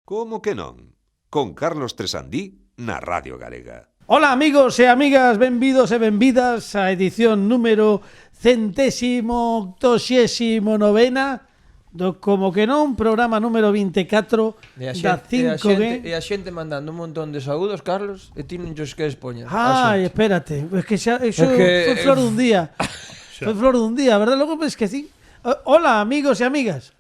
Como que non? Con Carlos Tresandí na Radio Galega. Ola amigos e amigas, benvidos e benvidas á edición número 189 do Como que non, programa número 24 da 5G. E a xente mandando un montón de saúdos, Carlos, e ti non os queres poñer. Ai, espérate, é que xa foi flor dun día. Foi flor dun día, verdad? Logo me esqueci. Hola amigos e amigas.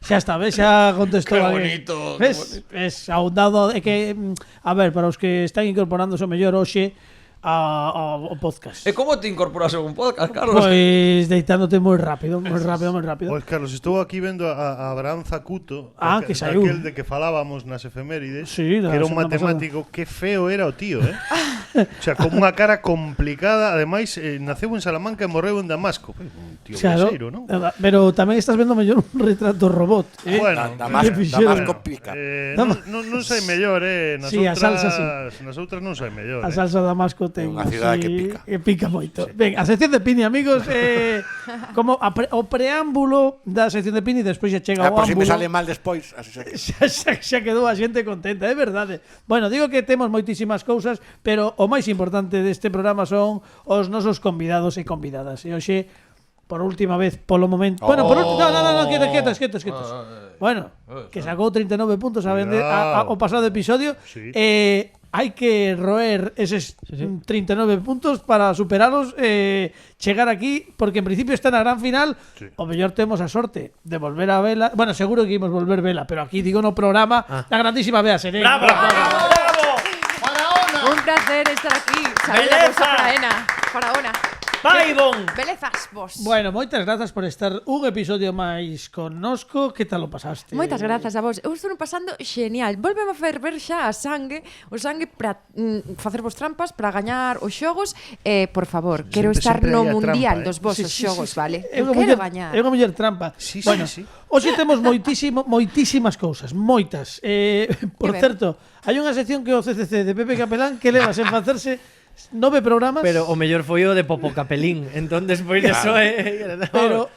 Xa está, ves, xa contestou alguén. bonito. Ves, ahondado, é que, a ver, para os que están incorporándose mellor hoxe ao podcast. E como te incorporas a un podcast, Carlos? Pois deitándote moi rápido. Pois Carlos, estou aquí vendo a Abraham Zacuto, que saiu. aquel de que falábamos nas efemérides, Sí, que era un matemático, que feo era o tío, O sea, con unha cara complicada, ademais naceu en Salamanca e morreu en Damasco. Un tío braseiro, non? Pero tamén estás vendo mellor un retrato robot. Bueno, Damasco pica. Non sai mellor, nas Sí, a salsa sí. Nas outras non sai mellor. A salsa Damasco ten unha cidade que pica. Que pica moito. Ben, a sección de Pini, amigos, como o preámbulo da sección de Pini, despois xa chega o Por si me ámbulo. sale mal despois. Xa quedou a xente contenta, é verdade. Bueno, digo que temos moitísimas cousas, pero o máis importante deste programa son os nosos convidados e convidadas. E hoxe, por última vez, polo momento... Bueno, por última... No, quietos. Bueno, que sacou 39 puntos a vender o pasado episodio. Sí. Hai que roer eses 39 puntos para superalos, chegar aquí, porque en principio está na gran final. Sí. O mellor temos a sorte de volver a vela. Bueno, seguro que imos volver vela, pero aquí digo no programa la grandísima Bea Serén. ¡Bravo! Un placer estar aquí. Saludos a Faraona. Vai, bon. Belezas vos. Bueno, moitas grazas por estar un episodio máis connosco. Que tal o pasaste? Moitas grazas a vos. Eu estou pasando genial. Volveme a ferver xa o sangue para facervos trampas, para gañar os xogos. Por favor, quero estar no mundial dos vosos xogos, vale? Eu quero gañar. É unha muller trampa. Bueno, hoxe temos moitísimas cousas, moitas. Por certo, hai unha sección que o CCC de Pepe Capelán que leva sen facerse 9 programas. Pero o mellor foi o de Popo Capelín. Entón despois de eso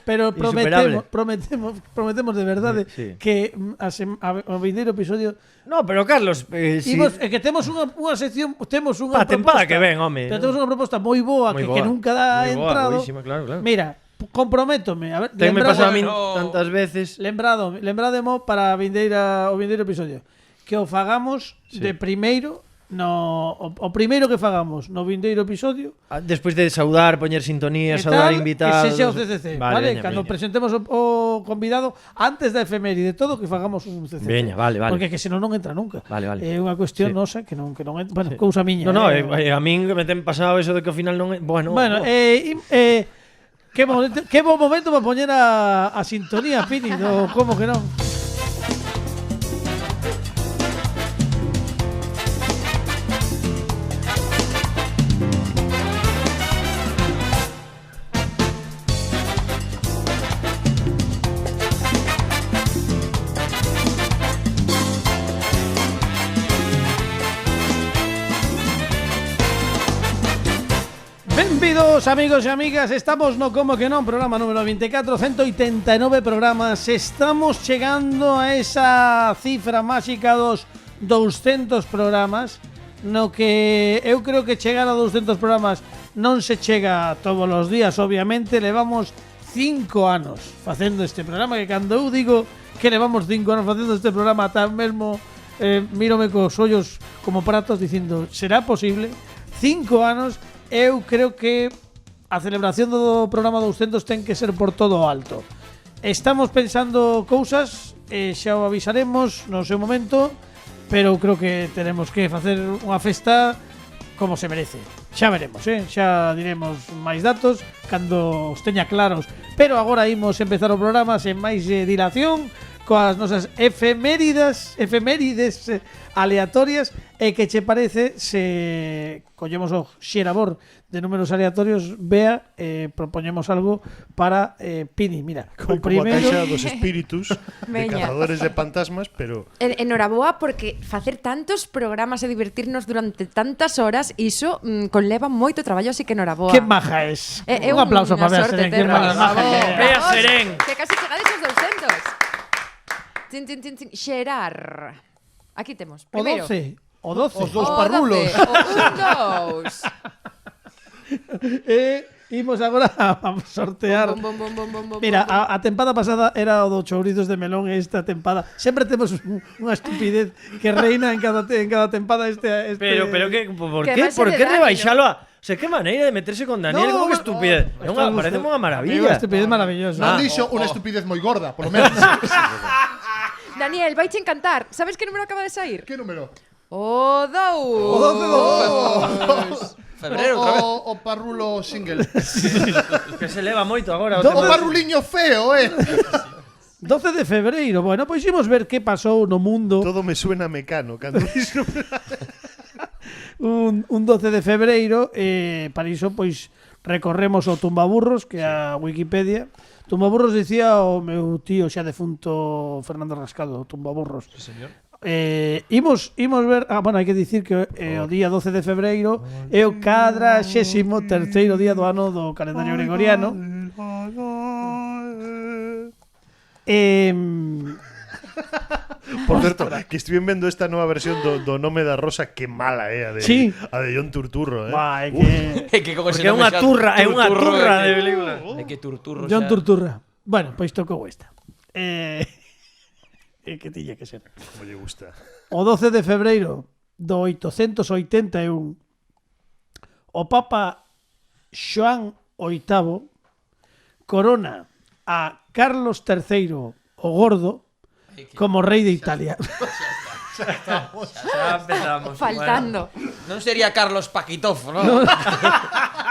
pero prometemos de verdade que ao vindeiro episodio. No, pero Carlos, é que temos unha sección, temos unha pa tempada que ven, home. Pero temos unha proposta moi boa que nunca dá entrado. Claro. Mira, comprométome, a ver, me pasou a min tantas veces. Lembrademo para o vindeiro episodio que o fagamos de primeiro. O primeiro que fagamos no vindeiro episodio, despois de saudar, poñer sintonía, saudar invitados, ese xa o CCC, vale? Cando presentemos o convidado antes da efeméride todo, que fagamos un CCC. Veña, vale. Porque que senón non entra nunca. Vale. É unha cuestión nosa que non entra. Bueno, cousa miña. No, a min me ten pasado eso de que ao final non... Bueno, que bo momento para poñer a sintonía, Pini, do como que non. Benvidos, amigos e amigas, estamos no Como que non, programa número 24, 189 programas. Estamos chegando a esa cifra máxica dos 200 programas, no que eu creo que chegar a 200 programas non se chega todos os días, obviamente. Levamos 5 anos facendo este programa, que cando eu digo que levamos 5 anos facendo este programa, tan mesmo mírome cos ollos como pratos dicindo, será posible? 5 anos. Eu creo que a celebración do programa 200 ten que ser por todo o alto. Estamos pensando cousas, xa o avisaremos no seu momento, pero creo que tenemos que facer unha festa como se merece. Xa veremos, xa diremos máis datos cando os teña claros. Pero agora imos empezar o programa sen máis dilación, coas nosas efemérides aleatorias. E que che parece se collemos o xerabor de números aleatorios, Bea, propoñemos algo para Pini? Mira, o primeiro... a caixa dos espíritus de cazadores de fantasmas, pero... Enhoraboa, porque facer tantos programas e divertirnos durante tantas horas, iso conleva moito traballo, así que enhoraboa. Que maja es. Un aplauso para Bea Serén. Bea Serén. Que casi chegades aos 200. Xerar. Aquí temos. O Primeiro. 12. O 12. Os dous O parrulos. 12, o 1, 2. Imos agora a sortear. Bom, bom, bom, bom, bom, bom, Mira, bom. a tempada pasada era o do chourizos de melón e esta tempada sempre temos unha estupidez que reina en cada tempada este Pero que por Que qué? vai ser Por de que Dani, rebaixalo a... O sea, que maneira de meterse con Daniel, No, como que no, estupidez. É unha, Está parece gusto. unha Amigo, maravilla. estupidez maravillosa. Non dixo unha estupidez moi gorda, polo menos. Daniel, vaiche encantar. Sabes que número acaba de sair? Que número? O 2. Febrero, outra vez. O parrulo single. Que se leva moito agora. O parruliño feo, 12 de febreiro. Bueno, pois imos ver que pasou no mundo Todo me suena mecano cando dixo. un 12 de febreiro. Para iso, pois, recorremos o Tumbaburros, que é a Wikipedia. Tumbaburros dicía o meu tío xa defunto Fernando Rascado, Tumbaburros. Sí, señor. Imos ver, bueno, hai que dicir que o día 12 de febreiro é o 43º día do ano do calendario gregoriano. Por certo, que estiven vendo esta nova versión do Nome da Rosa, que mala é a de, Sí. a de John Turturro, Vai, que É que con ese Porque é nome unha xa turra, é unha Turturro, turra é de que- película. É que Turturro John xa- Turturra. Bueno, pois tocou esta. Que tiña que ser. como lle gusta. O 12 de febreiro do 881, o Papa Xoán VIII corona a Carlos III o Gordo como rei de Italia. Xa empezamos. Faltando. Non sería Carlos Paquitov, ¿no?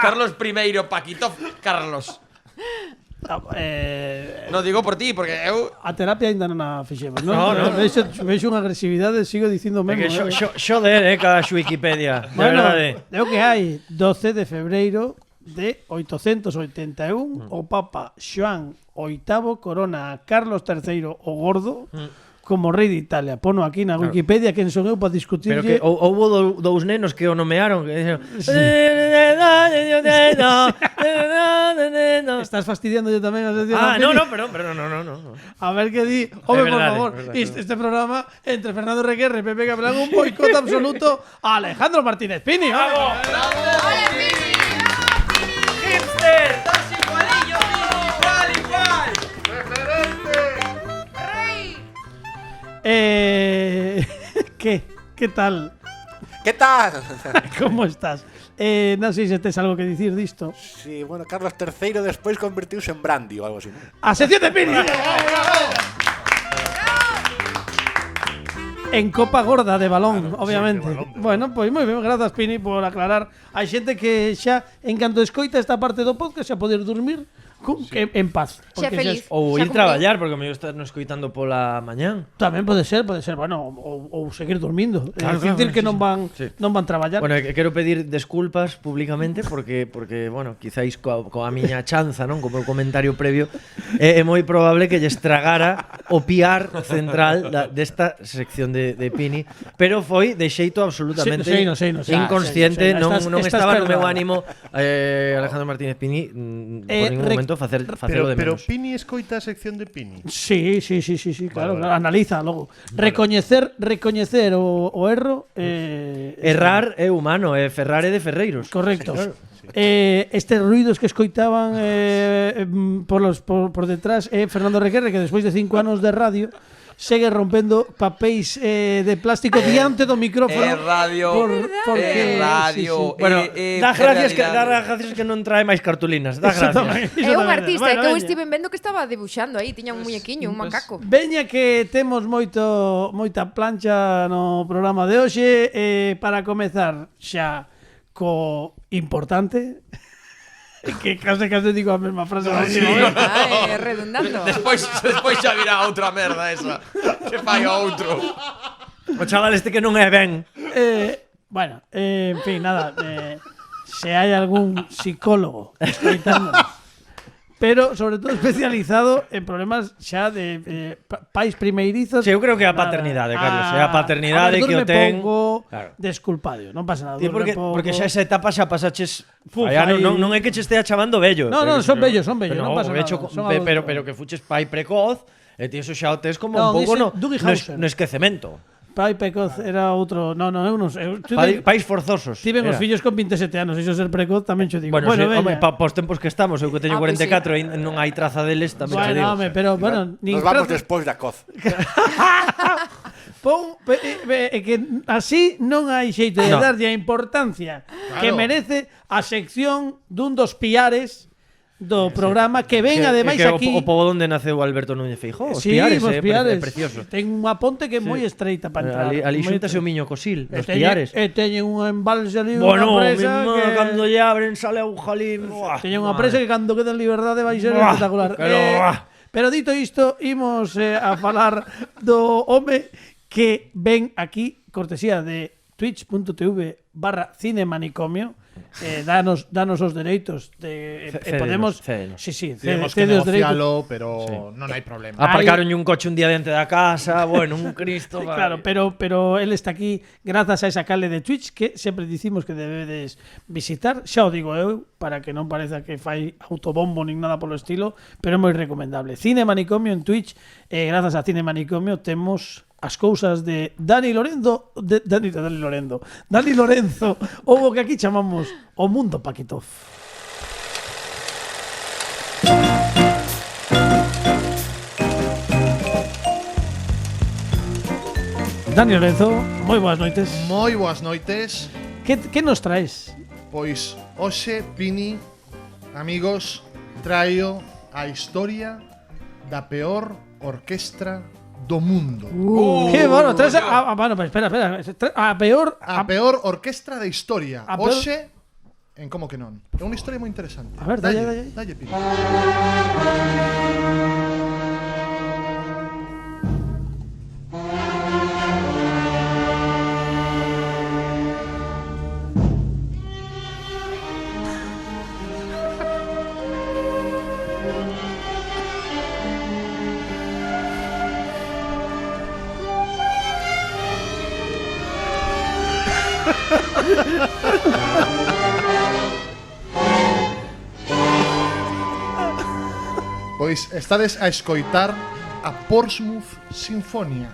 Carlos I Paquitov, Carlos. Non digo por ti, porque eu... A terapia ainda non a fixemos, non? No. Vexo unha agresividade, sigo dicindo É mesmo. que xoder, cada Wikipedia. De Bueno, verdade. é o que hai. 12 de febreiro de 881, o Papa Xoán VIII corona a Carlos III o Gordo como rei de Italia. Pono aquí na Wikipedia quen son eu para Pero discutirlle. que houbo dous nenos que o nomearon que dixeron Estás fastidiando yo tamén a sección. Ah, Pini? no, perdón, no. A ver que di. Home, por verdade, favor. é verdade. Este programa entre Fernando Requerre e Pepe Capelán un boicot absoluto a Alejandro Martínez Pini. ¡Vamos! ¡Hipster! ¿Qué tal? Que tal? ¿Cómo estás? Non sei se tes algo que dicir disto. Sí, bueno, Carlos III despois convertiuse en Brandy ou algo así, ¿no? A sección de Pini. En copa gorda de balón, Claro, obviamente. sí, de balón, de Bueno, pois moi ben, grazas Pini por aclarar. Hai xente que xa en canto escoita esta parte do podcast xa poder dormir en paz. Xa Porque feliz. Ou Xa ir cumpriu. traballar, porque me estás nos escoitando pola mañán. Tamén pode ser, bueno, ou seguir dormindo. Claro, Dicir claro, que sí, non sí. van Sí. non van traballar. Bueno, quero pedir desculpas públicamente porque bueno, quizáis coa miña chanza, non, como comentario previo, é moi probable que lle estragara o piar central desta sección de Pini, pero foi de xeito absolutamente Sí, no sei. inconsciente, Sei. non Estás estaba no meu perdonado. ánimo Alejandro Martínez Pini por ningún momento facelo de Pero menos. Pini escoita a sección de Pini. Sí, claro, vale. claro, analiza logo. Recoñecer o erro Errar é humano, Ferrar é de Ferreiros. correcto. Estes ruidos que escoitaban por detrás Fernando Requerre, que despois de 5 anos de radio segue rompendo papéis de plástico diante do micrófono. radio, porque, radio. sí. Bueno, dá gracias realidade. que non trae máis cartulinas. Dá Eso gracias. tamén, É eso un tamén. artista, Bueno, que eu veña. estive vendo que estaba debuxando aí, tiña un muñequiño, un macaco. Veña que temos moita plancha no programa de hoxe. Para comezar xa co importante, que case digo a mesma frase. Ai, redundando. Despois xa virá outra merda esa. Que fai outro. O chaval este que non é ben. Bueno, en fin, nada. Se hai algún psicólogo escoitándonos, pero sobre todo especializado en problemas xa de pais primeirizos. Sí, eu creo que é a paternidade, Carlos, é a paternidade que o ten. Pouco, Claro. desculpadio, non pasa nada. Ti durme porque pouco. xa esa etapa xa pasaches. Fuf, Fai ano, aí- non é que che estea chamando vello. No, pero- son bellos, pero non pasa de hecho, nada, son pero adultos. que fuches pai precoz E ti iso xa o tes como Non, un pouco ese no Dougie Hauser. esquecemento. Pai precoz era outro. No, eu non sei. Pais forzosos. Tiven os era. fillos con 27 anos, iso ser precoz tamén xo digo. Bueno, sí, veña. home, pos tempos que estamos, eu que teño Pois 44 e non hai traza deles, tamén te digo. Bueno, pero bueno, nin Nos vamos traza- despois da coz. que así non hai xeito de No. darlle a importancia que merece a sección dun dos piares do programa que ven ademais que aquí. o pobo onde naceu Alberto Núñez Feijóo, os Sí, Piares, os Piares. é precioso. Ten unha ponte que é moi estreita para entrar. Ali Moi xúntase o Miño Cosil, E os teñen- Piares. E teñen unha embalse ali, Bueno, unha presa mi que... cando lle abren sale a un jalín. Teñen unha presa que cando quede en liberdade vai ser Buah, espectacular. pero, Pero dito isto, imos a falar do home que ven aquí, cortesía de twitch.tv/cinemanicomio. Danos os dereitos de podemos cédenos. sí, Tenemos cede que os dereitos. negocialo, pero non hai problema. Aparcaron un coche un día diante da casa, bueno, un Cristo. Claro, pero él está aquí grazas a esa canle de Twitch que sempre dicimos que debedes visitar. Xa o digo eu, para que non pareza que fai autobombo nin nada polo estilo, pero é moi recomendable. Cine Manicomio en Twitch, grazas a Cine Manicomio temos as cousas de Dani Lorenzo, Dani Lorenzo, ou o que aquí chamamos o mundo Paquitov. Dani Lorenzo, moi boas noites. Moi boas noites. Que nos traes? Pois hoxe, Pini, amigos, traio a historia da peor orquestra do mundo. Que bueno, traes bueno, pues espera. A peor A peor orquestra da historia. A peor- Hoxe, en Como que non. É unha historia moi interesante. A ver, dalle. Dalle, Pini. Pois estades a escoitar a Portsmouth Sinfonia.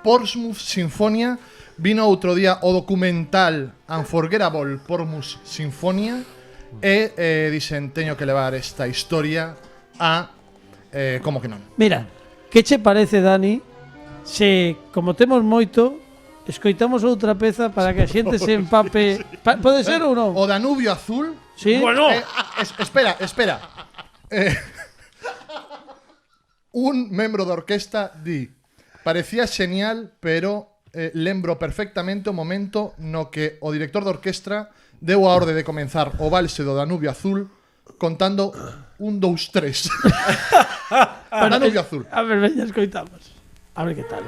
Portsmouth Sinfonia vino outro día o documental Unforgettable Portsmouth Sinfonia e dixen teño que levar esta historia a como que non. Mira, que che parece, Dani, se, como temos moito, escoitamos outra peza para que a xente se empape. Pode ser ou non? O Danubio Azul. Sí? Bueno, Espera. Un membro da orquesta di: parecía xenial, pero lembro perfectamente o momento no que o director da orquestra deu a orde de comenzar o valse do Danubio Azul contando 1, 2, 3. Danubio Azul. A ver, veña, escoitamos. A ver que tal.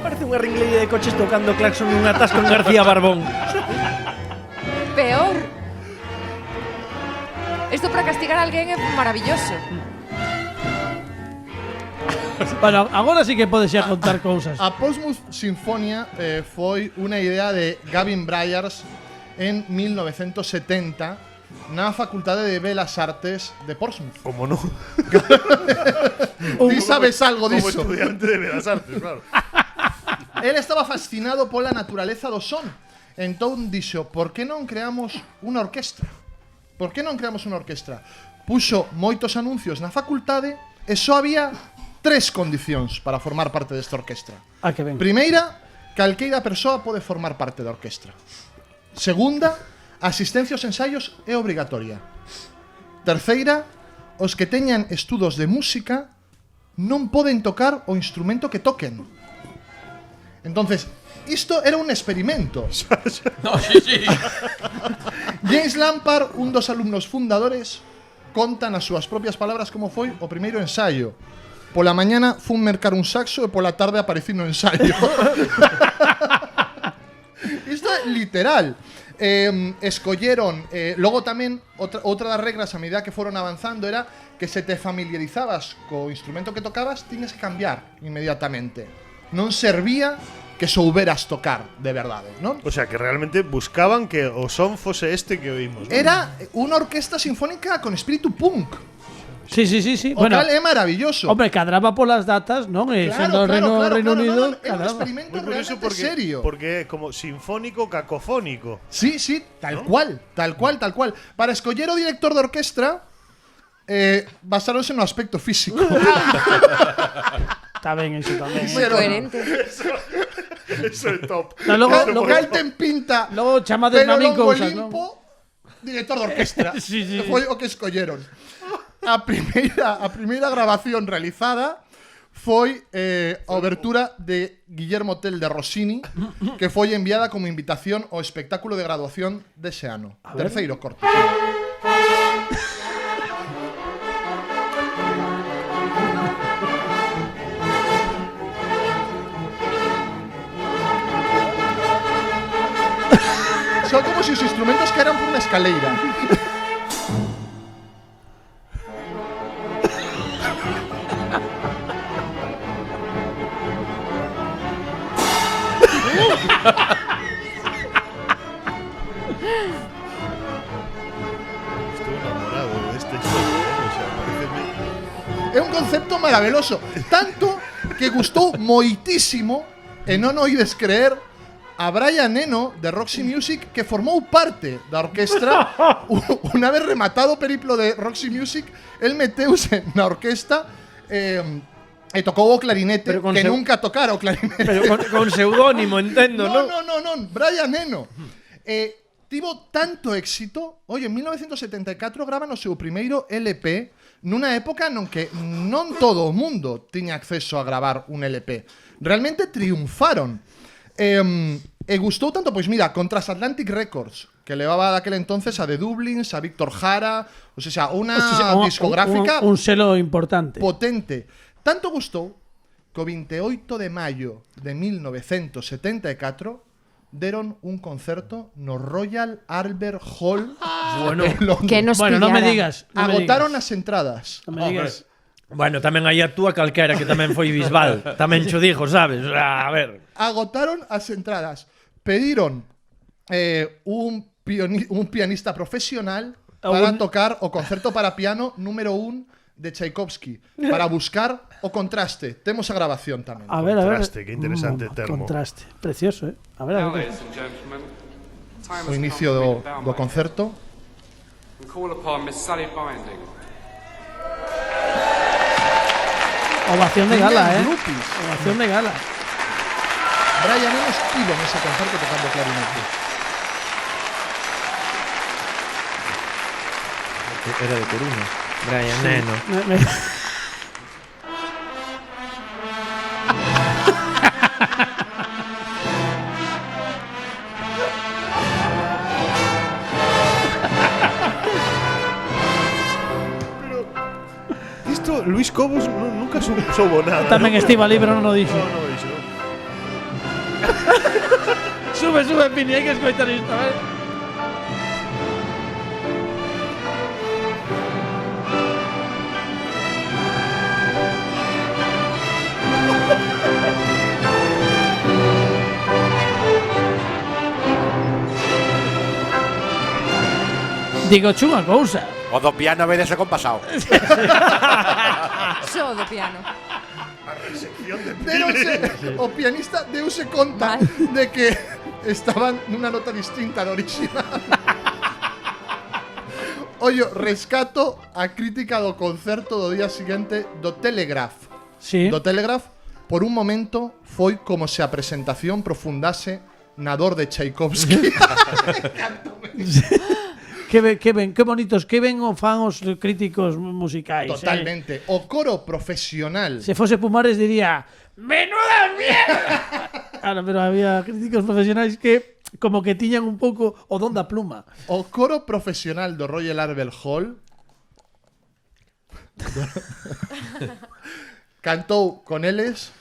parece unha ringleira de coches tocando claxon nun atasco en García Barbón. Peor. Isto para castigar a alguén é maravilloso. Bueno, agora sí que podes xa contar cousas. A Portsmouth Sinfonia foi unha idea de Gavin Bryars en 1970 na Facultade de Belas Artes de Portsmouth. Como non? Ti sabes algo Como diso? estudiante de Belas Artes, claro. Él estaba fascinado pola naturaleza do son. Entón dixo, por que non creamos unha orquestra? Por que non creamos unha orquestra? Puxo moitos anuncios na facultade e só había 3 condicións para formar parte desta orquestra. Ah, que ben. Primeira, calqueira persoa pode formar parte da orquestra. Segunda, a asistencia aos ensaios é obrigatoria. Terceira, os que teñan estudos de música non poden tocar o instrumento que toquen. Entonces, isto era un experimento. No, sí. James Lampard, un dos alumnos fundadores, conta nas súas propias palabras como foi o primeiro ensaio. Pola mañana fun mercar un saxo e pola tarde aparecí no ensaio. Isto é literal. Escolleron, logo tamén outra das regras a medida que foron avanzando era que se te familiarizabas co instrumento que tocabas, tiñas que cambiar inmediatamente. Non servía que souberas tocar de verdade, non? O sea, que realmente buscaban que o son fose este que oímos, ¿no? Era unha orquesta sinfónica con espírito punk. Sí. O cal é maravilloso. Hombre, cadraba polas datas, non? Sendo Reino Unido, é un cadraba. experimento Muy curioso realmente serio. porque é como sinfónico cacofónico. Sí, tal cual. Para escoller o director de orquestra, basáronse no aspecto físico. Está ben, iso tamén. Moi coherente. Eso é top. No, logo Cal ten pinta, logo chamades pelo na min longo cousas, non? limpo, director de orquestra. Sí. Foi o que escolleron. A primeira grabación realizada foi a obertura de Guillermo Tell de Rossini, que foi enviada como invitación ao espectáculo de graduación dese ano. Terceiro corte. Son como si os instrumentos caeran por unha escaleira. Estoy enamorado de este show, o sea, pareceme... É un concepto maravilloso. Tanto que gustou moitísimo, e non oides creer, a Brian Eno de Roxy Music, que formou parte da orquestra. Unha vez rematado o periplo de Roxy Music, el meteuse na orquesta e tocou o clarinete, Pero con que seu- nunca tocara o clarinete. Pero con seudónimo, entendo, non? Non, Brian Eno. Tivo tanto éxito, en 1974 graban o seu primeiro LP nunha época non que non todo o mundo tiña acceso a gravar un LP. Realmente triunfaron. E gustou tanto, pois mira, con Transatlantic Records, que levaba daquel entonces a The Dublins, a Víctor Jara, o sea, unha discográfica un selo importante. potente. Tanto gustou que o 28 de maio de 1974 deron un concerto no Royal Albert Hall de Londres. Que nos Bueno, non me pillara. digas. Agotaron as entradas. Non me digas. Bueno, tamén aí actúa calquera que tamén foi Bisbal. Tamén cho dijo, sabes? O sea, a ver. Agotaron as entradas. Pediron un pianista profesional para tocar o concerto para piano número 1 de Tchaikovsky, para buscar o contraste. Temos a grabación tamén. A ver. Contraste, qué interesante termo. Contraste. Precioso, A ver. Ladies and gentlemen, time O has inicio come for me to bow do my concerto. head and call upon Miss Sally Binding. Ovación de gala, Groupies. Ovación de gala. Brian Eno estivo nese concerto tocando clarinete. Era de Coruña. Brian Eno. Isto, Luis Cobos nunca soubo nada. Tamén ¿no? Estiva Libre non o dixo. No, iso. Sube, Pini, hai que escoitar isto, Digo, unha cousa. O do piano vedese compasado. Só do piano. O pianista deuse conta Mal. de que estaban nunha nota distinta do original. Ollo, rescato a crítica do concerto do día seguinte do Telegraph. Sí. Do Telegraph, por un momento, foi como se a presentación profundase na dor de Tchaikovsky. Que bonitos, que ben o fan os críticos musicais. Totalmente. O coro profesional. Se fose Pumares diría ¡menuda mierda! Claro, pero había críticos profesionais que como que tiñan un pouco o don da pluma. O coro profesional do Royal Albert Hall cantou con eles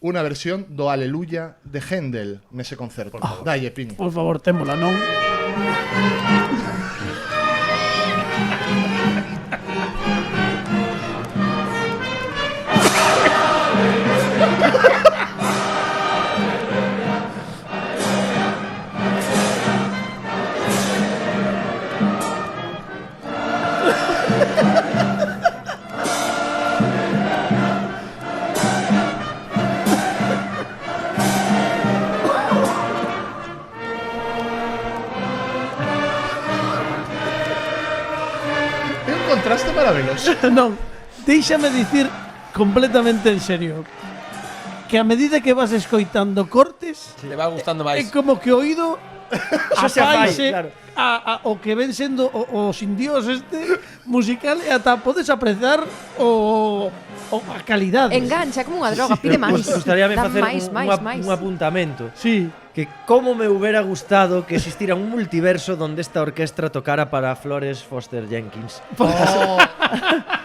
unha versión do Aleluya de Händel nese concerto. Dalle, Pini. Por favor, témola, non? Grábelos. Non, déixame dicir completamente en serio que a medida que vas escoitando cortes Le va gustando é máis. como que o oído Eso se afai, afaise claro. o que ven sendo o sin Dios musical e ata podes apreciar a calidade. Engancha como unha droga, pide máis. Gustaríame Dá facer máis, máis, máis. un apuntamento. Sí. Que como me hubiera gustado que existira un multiverso donde esta orquestra tocara para Flores Foster Jenkins. Oh,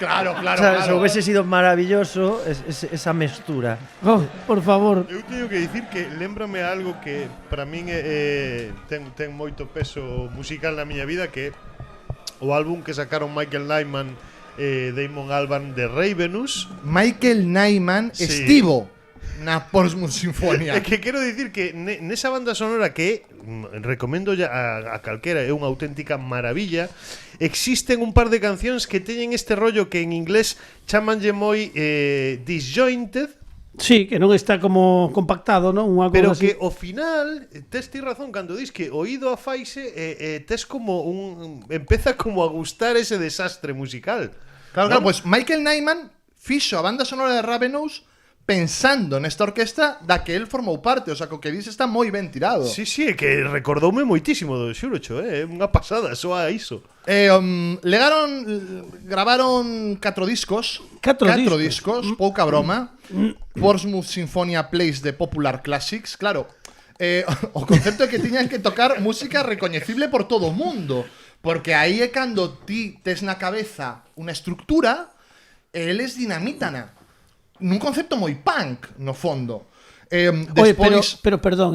claro, claro, O sea, claro. hubiese sido maravilloso esa mestura. Oh, por favor. Eu teño que dicir que lembrame algo que para min ten moito peso musical na miña vida, que o álbum que sacaron Michael Nyman Damon Albarn de Ravenous. Michael Nyman Sí. estivo na Portsmouth Sinfonia. É que quero dicir que nesa banda sonora que recomendo a calquera, é unha auténtica maravilla. Existen un par de cancións que teñen este rollo que en inglés chamanlle moi disjointed, Sí, que non está como compactado, non? Unha pero cousa así. que ao final tes ti razón cando dis que oído a faise tes como empeza como a gustar ese desastre musical. Claro, pues Michael Nyman fixo a banda sonora de Ravenous pensando nesta orquesta da que el formou parte, o sea, que o que dis está moi ben tirado. Sí, é que recordoume moitísimo do Xurocho, é unha pasada, soa iso. Gravaron 4 discos. Catro discos, pouca broma. Portsmouth Sinfonia Plays de Popular Classics. Claro, o concepto é que tiñan que tocar música recoñecible por todo o mundo. Porque aí é cando ti tes na cabeza unha estructura e eles dinamítana. Nun concepto moi punk, no fondo. Oye, pero perdón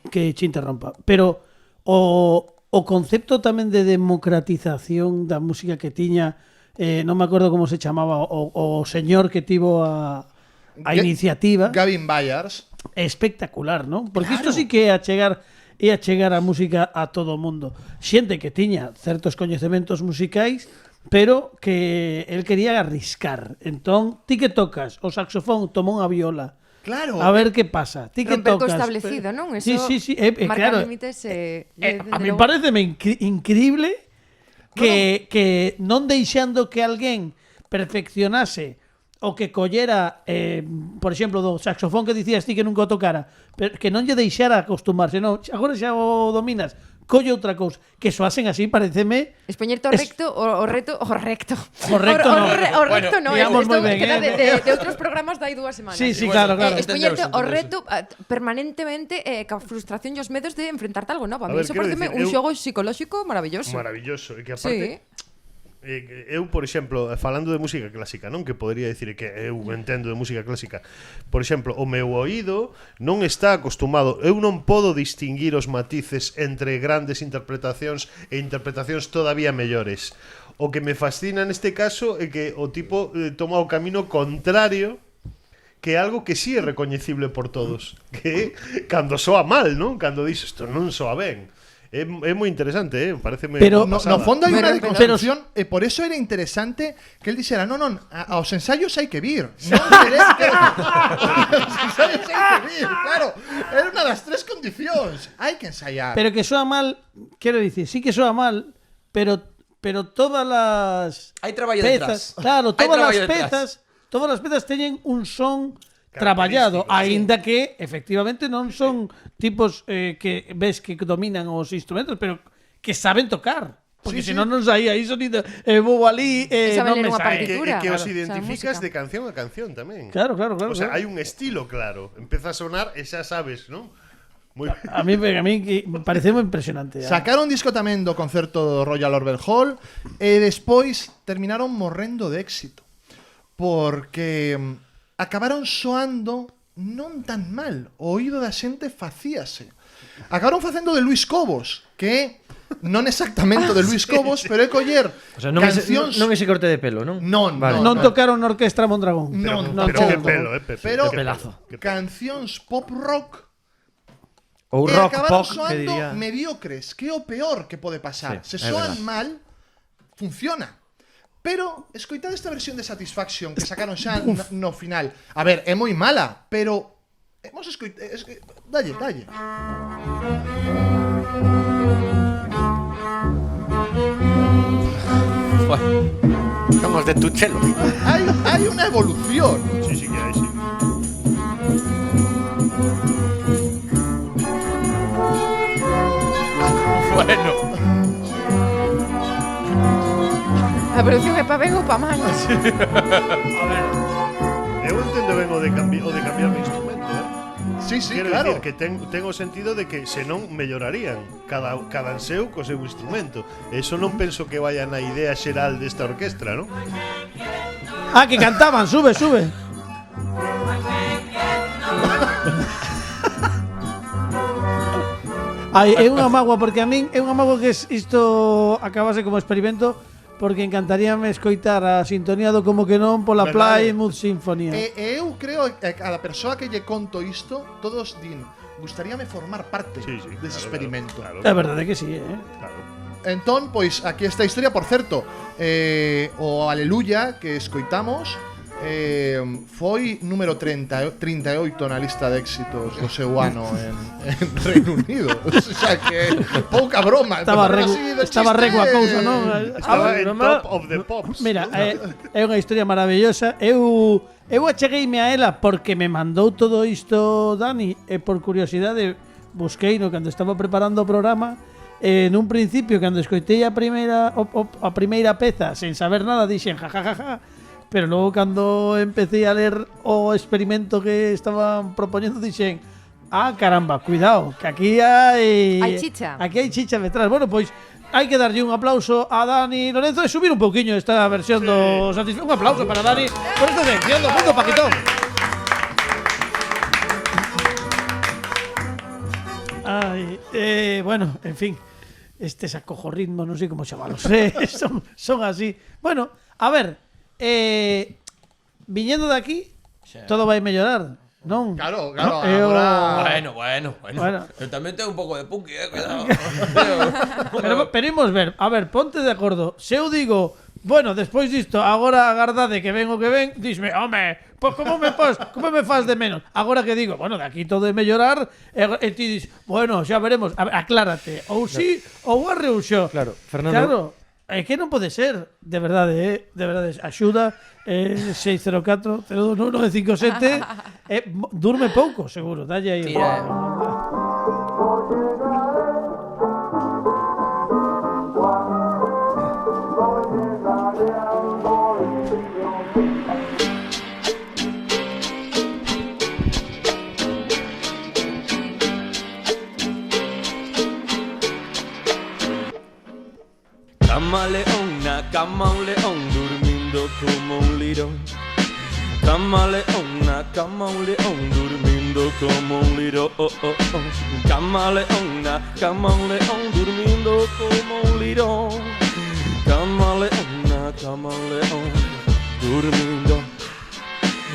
que te interrompa. Pero o concepto tamén de democratización da música que tiña, non me acordo como se chamaba o señor que tivo a iniciativa. Gavin Byers. Espectacular, non? Porque Claro. isto sí que é a chegar a música a todo o mundo. Xente que tiña certos coñecementos musicais, pero que el quería arriscar. Entón, ti que tocas o saxofón, toma unha viola. Claro. A ver que pasa. Ti que Romper co tocas. establecido, non? Eso Sí. marcar Claro. límites A mí pareceme increíble que non deixando que alguén perfeccionase o que collera, por exemplo, do saxofón que dicías ti que nunca o tocara, pero que non lle deixara acostumarse, non, agora xa o dominas, colle outra cousa, que soasen así, pareceme. Expoñerte o recto, o recto. O recto non. O recto non, digamos isto moi ben, queda de outros programas dai 2 semanas. Sí, claro. Expoñerte o entendeuse. reto permanentemente ca frustración e os medos de enfrentarte a algo novo. A mí A ver, iso quero pareceme dicir, un xogo psicolóxico maravilloso. Maravilloso, e que aparte Sí. eu, por exemplo, falando de música clásica, non, que podría dicir que eu entendo de música clásica. Por exemplo, o meu oído non está acostumado, eu non podo distinguir os matices entre grandes interpretacións e interpretacións todavía mellores. O que me fascina neste caso é que o tipo toma o camino contrario, que é algo que sí é recoñecible por todos, que é cando soa mal, non? Cando dis isto non soa ben. É moi interesante, pareceme Pero No pasada. fondo hai unha Pero- deconstrucción e por eso era interesante que el dixera aos ensaios hai que vir. Non queres que aos ensaios hai que vir, claro. Era unha das 3 condicións. Hai que ensaiar. Pero que soa mal, quero dicir, sí que soa mal, pero todas las Hai traballo pezas, detrás. claro, Hai todas traballo las pezas teñen un son traballado, aínda que efectivamente non son tipos que ves que dominan os instrumentos, pero que saben tocar. Porque Sí, senón non saía aí sonido, vou ali, Saben non me ler unha sae. partitura. Que os Claro. identificas O sea, de canción a canción tamén. Claro. O sea, claro. hai un estilo claro. Empeza a sonar e xa sabes, ¿no? Muy A mí que me parece moi impresionante. Sacaron disco tamén do concerto do Royal Albert Hall e despois terminaron morrendo de éxito. Porque acabaron soando non tan mal. O oído da xente facíase. Acabaron facendo de Luis Cobos, que é non exactamente de Luis Cobos, pero é coller O sea, non cancións... ese corte de pelo, non? Non, Vale. Non tocaron na Orquestra Mondragón. Non, pero que tampouco. pelo, Pepe. Pero Que pelazo. que pelo. cancións pop rock Ou e rock acabaron pop, que soando diría. mediocres, que é o peor que pode pasar. Sí, Se é soan verdad. mal, funciona. Pero escoitad esta versión de Satisfaction que sacaron xa no final. A ver, é moi mala, pero hemos escoitado... Dalle. Somos de tu chelo. Hay una evolución. Sí que hay, sí. Bueno. A producción é pa ben ou pa mal? Eu entendo ben o de cambiar de instrumento, Sí, Quero claro. dicir que ten o sentido de que senón mellorarían cada anseu co seu instrumento. Eso non penso que vaya na idea xeral desta orquestra, non? Ah, que cantaban, sube. Ai, é unha mágoa, porque a min é unha mágoa que isto acabase como experimento, porque encantaríame escoitar a sintonía do Como que non pola Verdade. Plymouth Sinfonía. Eu creo que a la persoa que lle conto isto, todos din, gustaríame formar parte dese experimento. Claro. É verdade que sí, Claro. Entón, pois, aquí esta historia, por certo, o Aleluya que escoitamos foi número 38 na lista de éxitos do seu ano en Reino Unido. O sea que pouca broma. Estaba rego a cousa, non? Estaba en top of the pops. Mira, é unha historia maravillosa. Eu achegueime a ela porque me mandou todo isto Dani, e por curiosidade busqueino cando estaba preparando o programa. Nun principio, cando escoitei a primeira peza sen saber nada, dixen jajajaja, pero logo cando empecé a ler o experimento que estaban propoñendo, dixen caramba, cuidado, que aquí hai chicha. Aquí hai chicha detrás. Bueno, pois hai que darlle un aplauso a Dani Lorenzo e subir un pouquiño esta versión do Satisfecho. Un aplauso para Dani por esta sección do Mundo Paquitón. Bueno, en fin, estes acojorritmos, non sei como chamalos, son así. Bueno, a ver, viñendo de aquí, todo vai mellorar, non? Claro, agora... Bueno. Eu tamén tengo un pouco de punky, cuidado. pero imos ver, a ver, ponte de acordo. Se eu digo, bueno, despois disto, agora agardade que ven o que ven, disme, home, pois como me faz de menos? Agora que digo, bueno, de aquí todo é mellorar, e ti dis, bueno, xa veremos, a ver, aclárate, ou sí, ou arre ou xo. Claro, Fernando. Claro, é que non pode ser, de verdade, axuda, 604 02957, durme pouco, seguro, dalle aí. Camaleona, camaleón, durmiendo como un lirón. Camaleona, camaleón, durmiendo como un lirón. Camaleona, camaleón, durmiendo como un lirón. Camaleona, camaleón, durmiendo.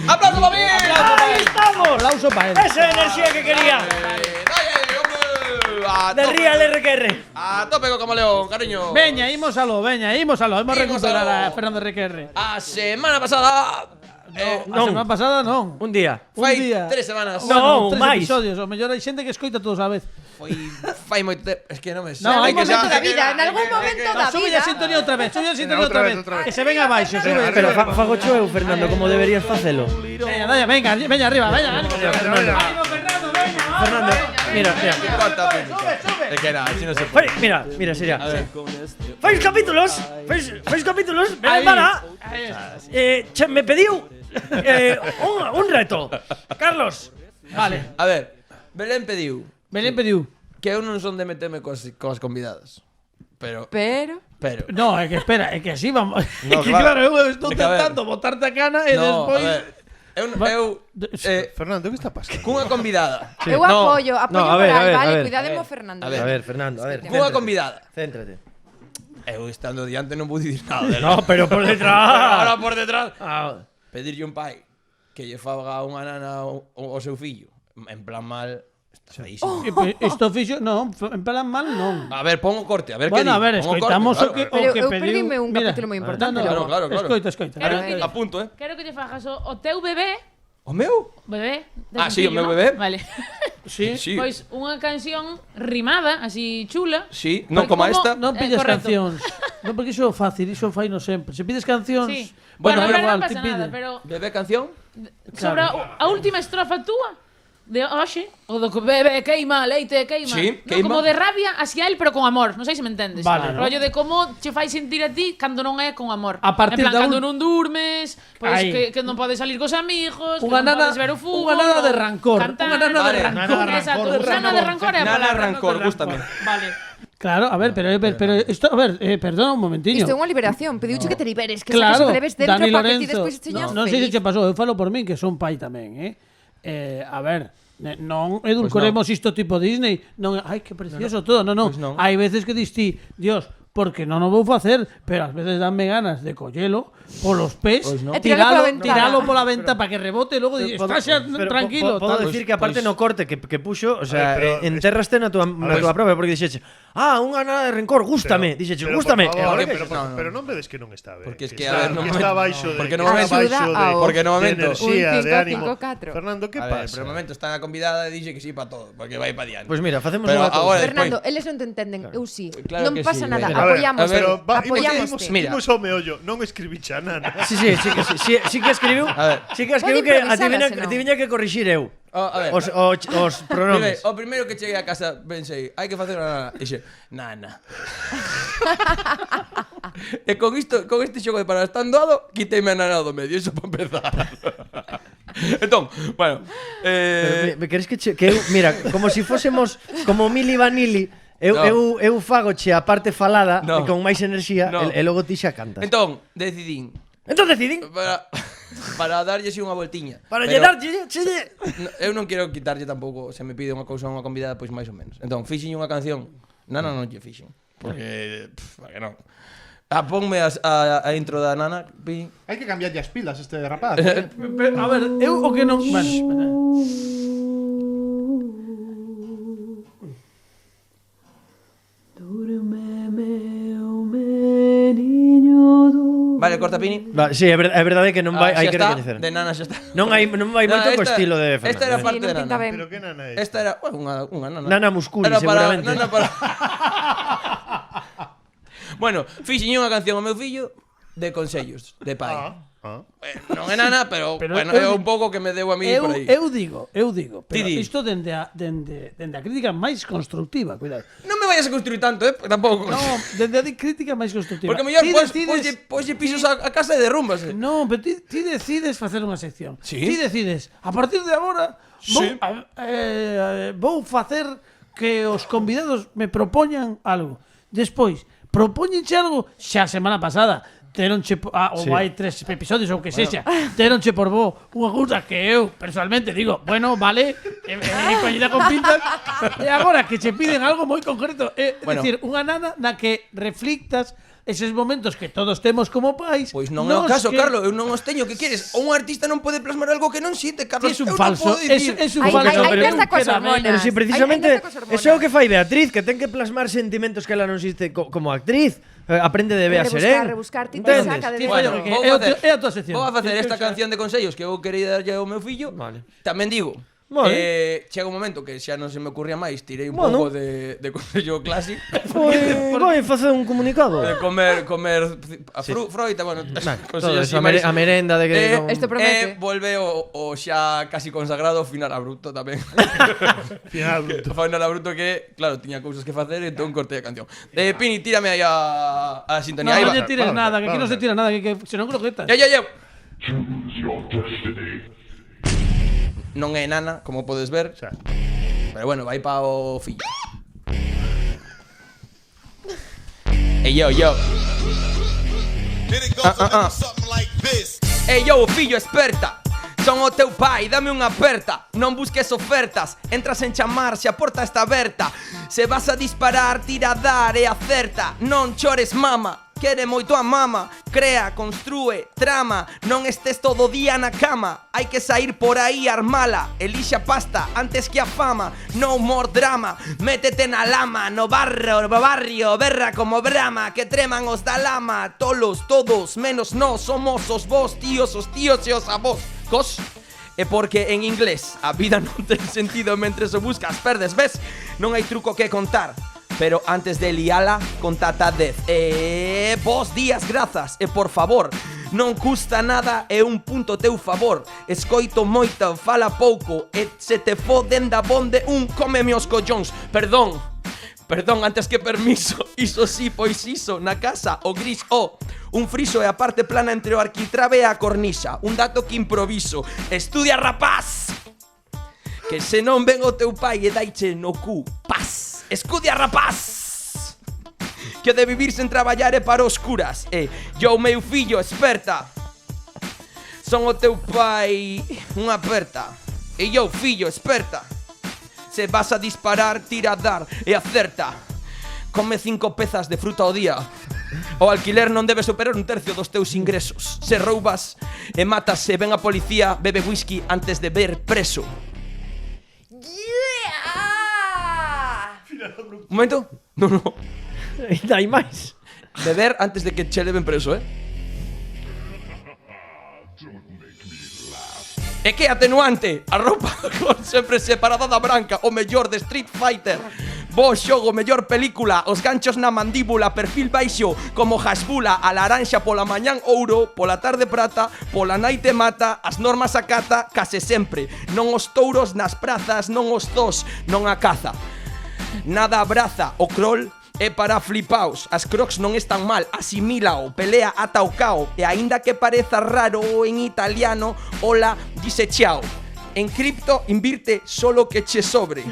¡Aplauso para mí! ¡Ahí estamos! ¡Aplauso para él! Esa enerxía que quería. De Real RQR. A tope con Camaleón, cariño. Veña, ímosalo. Hemos recuperar a Fernando RQR. A semana pasada A semana pasada non. Un día. Fai 3 semanas. No, 3 máis. episodios. O mellor hai xente que escoita todos a vez. Fai moito tempo. Es que non me No, hai En algún que momento da vida, en algún momento da Sube vida. a sintonía outra vez. Outra vez. Que se venga abaixo. Sube. Pero fago cho eu, Fernando, como deberías facelo. Venga, arriba. Ánimo, Fernando. Ánimo, Fernando, veña. Fernando, mira. Sube. Es que nada, así no se puede. Mira, sería. Fais capítulos, Ahí. me pediu un reto. Carlos. Vale. A ver, Belén pediu Belén pediu. que eu non son de meterme coas convidadas. Pero No, é que espera, é que así vamos. No, É que claro. claro, eu estou É que, a ver. tentando botarte a cana e no, despois. a ver, eu Fernando, que está pasando? cunha convidada. Eu apoio a ver, moral, a vale, ver. cuidademo Fernando. A ver. A ver, Fernando, a ver. Cunha convidada. Céntrate. Eu estando diante non pude dicir nada dela. No, pero por detrás. Ahora por detrás. Ah, Pedirlle un pai que lle faga unha nana ao seu fillo. En plan mal. Está feísimo. Isto fixo, non, en plan mal non. A ver, pon o corte, a ver Bueno, que di. a ver, Pon o escoitamos corte, o que Pero eu pediu. perdime un Mira, capítulo moi importante. Claro, claro. Escoita. A punto, Quero que te fajas o teu bebé. O meu? Bebé. de Ah, sí, o sencillo, meu ¿no? bebé. Vale. Sí. Sí. Pois unha canción rimada, así chula. Sí, non como esta. Non pillas correcto. cancións. Non, porque iso é fácil, iso faino sempre. Se pides cancións, Sí. bueno, Bueno, pero igual, non ti pasa pide. nada, pero Bebé canción? sobre a última estrofa túa de hoxe, o do que bebe, queima, leite, queima. Sí, No, queima. como de rabia hacia él, pero con amor. Non sei se me entendes. Vale, Rollo de como che fai sentir a ti cando non é con amor. A partir en plan, da cando un- non durmes, pois Aí. que non podes salir cos amigos, Unha que non nana- podes ver o fútbol. unha nana de o rancor, cantar. unha nana de Vale. rancor. Nana de Exacto, rancor, nana de rancor é a Nana palabra. rancor, gústame. Vale. Claro, a ver, pero isto, a ver, perdona un momentiño. Isto é unha liberación, pediuche que te liberes, que Claro, saques o que leves dentro Dani para que ti Lorenzo. despois teñas Non sei se feliz. che pasou, eu falo por min que son pai tamén, a ver, non edulcoremos isto tipo Disney. Non, ai, que precioso todo. Non. Pois non. Hai veces que dis ti, Dios, porque non o vou facer, pero ás veces danme ganas de collelo polos pés, Pois non. E tiralo pola ventana. tiralo pola venta para que rebote e logo di, Podo- está xa pero tranquilo. Podo tal. decir que aparte no corte que puxo, o sea, A ver, pero enterraste na tua ver, prova porque dixeche, unha nada de rencor, gústame, dixeche, Pero, gústame. por E favor, agora que- pero non vedes que non está ben. Porque es que, está, a ver, no que momento- está baixo de porque no que momento- está baixo Axuda de, ao- Porque no de momento- enerxía, Un de 5, ánimo. 5, 4. Fernando, que A ver, pasa? pero un momento, está na convidada e dixe que sí para todo, porque vai para diante. Pois mira, facemos Pero unha cousa. agora- Fernando, despois- eles non te entenden, eu sí. Claro Non que pasa sí, nada, venga. apoyamos. A ver, Pero Apoyámoste. Mira. imos ao meollo, non escribiche a nana. Sí, sí que escribiu. A ver. Sí que escribiu Pode que a ti improvisala, viña que corrixir eu. A ver. Os pronomes. O primeiro que cheguei a casa pensei, hai que facer unha nana. E dixe, nana. E con este xogo de para estar doado, quiteime a nana do medio, iso para empezar. Entón, bueno, Me queres que eu, mira, como si fósemos como Mili Vanilli, eu fagoche a parte falada No. con máis enerxía No. e logo ti xa cantas. entón, decidín para darlle unha voltiña. Para Pero llenarlle, eu non quero quitarlle tampouco, se me pide unha cousa a unha convidada, pois máis ou menos. Entón, fixen unha canción. Nana non lle fixen, porque para que non. Ponme a intro da Nana, pi. Hai que cambiarlle as pilas este rapaz. A ver, eu o que non... Vale, espera. Vale, corta Pini. Sí, é verdade que non vai, hai Xa que está, recoñecer. de Nana xa está. Non vai moito co estilo de Fernando. Esta era parte Sí, de non pinta Nana. ben. Pero que nana é? Esta era unha Nana. Nana Muscuri, Era para- seguramente. Nana para... Bueno, fixen unha canción ao meu fillo de consellos, de pai. Non é Nana, pero bueno, é un pouco que me deu a mí por aí. Eu digo, pero Ti di. isto dende a crítica máis constructiva, cuidado. Non me vayas a construir tanto, tampouco. No, dende a crítica máis constructiva. Porque mellor Ti poslle pisos a casa e derrumbas. No, pero ti decides facer unha sección. Sí. Ti decides, a partir de agora Sí. vou facer que os convidados me propoñan algo. Despois, propóñenche algo xa a semana pasada. Teronche ou hai 3 episodios ou que sexa. Teronche por bo unha cousa que eu personalmente digo, bueno, vale, collida con pintas. E agora que che piden algo moi concreto, Bueno. decir, unha nana na que reflictas eses momentos que todos temos como pais. Pois non é o caso, Carlos, eu non os teño, que queres? Un artista non pode plasmar algo que non sinte, Carlos. Ti es un eu non falso, podo dicir. es un Hai- falso. hai pero tanta coas queda ben. hormonas. Pero si precisamente Hai tanta cosa hormona. eso é o que fai Beatriz, que ten que plasmar sentimentos que ela non existe como actriz. Aprende de Bea Serén. Rebuscar, ti te Entendes? saca de Ti dentro. fai o que Vou é facer- a tua sección. Vou a facer esta canción de consellos que eu quería darlle ao meu fillo. Vale. Tamén digo, Vale. chega un momento que xa non se me ocurría máis, tirei un Bueno. pouco de consello clásico. Vai facer un comunicado. De comer a froita, bueno, Todo eso, a merenda de que Esto promete. volve o xa casi consagrado final abrupto tamén. Final bruto. Final abrupto que, claro, tiña cousas que facer, entón cortei a canción. Pini, tírame aí a sintonía. No, Aí non va. lle tires vamos, nada, que aquí non vamos. se tira nada, que se non croquetas. Ya. Non é nana, como podes ver, Xa. pero bueno, vai pa o fillo. Yo. Yo, fillo experta. Son o teu pai, dame unha aperta. Non busques ofertas, entras en chamar se a porta está aberta. Se vas a disparar, tira a dar e acerta. Non chores mama, quere moito a mama. Crea, construe, trama. Non estés todo o día na cama. Hai que sair por aí armala. Elixa pasta antes que a fama. No more drama, métete na lama. No barrio, berra como brama. Que treman os da lama. Tolos, todos, menos nós. Somos os vos, tíos, os tíos e os avós. Cos. É porque en inglés a vida non ten sentido mentre o buscas, perdes, ves? Non hai truco que contar. Pero antes de liala con tatadez, vos días grazas, por favor, non custa nada, é un punto teu favor. Escoito moita, fala pouco, e se te foden da bonde un cómeme os collóns. Perdón, antes que permiso, iso sí, pois iso, na casa, o gris, un friso e a parte plana entre o arquitrabe e a cornisa. Un dato que improviso, estudia rapaz, que se non ven o teu pai e daiche no cu, paz. Estudia rapaz, que de vivir sen traballar é para oscuras. Yo, meu fillo, esperta, son o teu pai unha aperta. E yo, fillo, esperta, se vas a disparar, tira a dar e acerta. Come 5 pezas de fruta ao día. O alquiler non debe superar un tercio dos teus ingresos. Se roubas e matas e ven a policía, bebe whisky antes de ver preso. Un momento. No. Hai máis. Beber antes de que che leven preso, E que atenuante, a roupa con sempre separada da branca, o mellor de Street Fighter. Bo xogo, mellor película, os ganchos na mandíbula, perfil baixo como Hasbula, a laranxa pola mañán ouro, pola tarde prata, pola naite mata, as normas acata, case sempre. Non os touros nas prazas, non os zos, non a caza. Nada abraza, o crawl é para flipaos. As crocs non están mal, asimílao, pelea ata o cao. E aínda que pareza raro en italiano, hola, dice chao. En cripto invirte solo que che sobre.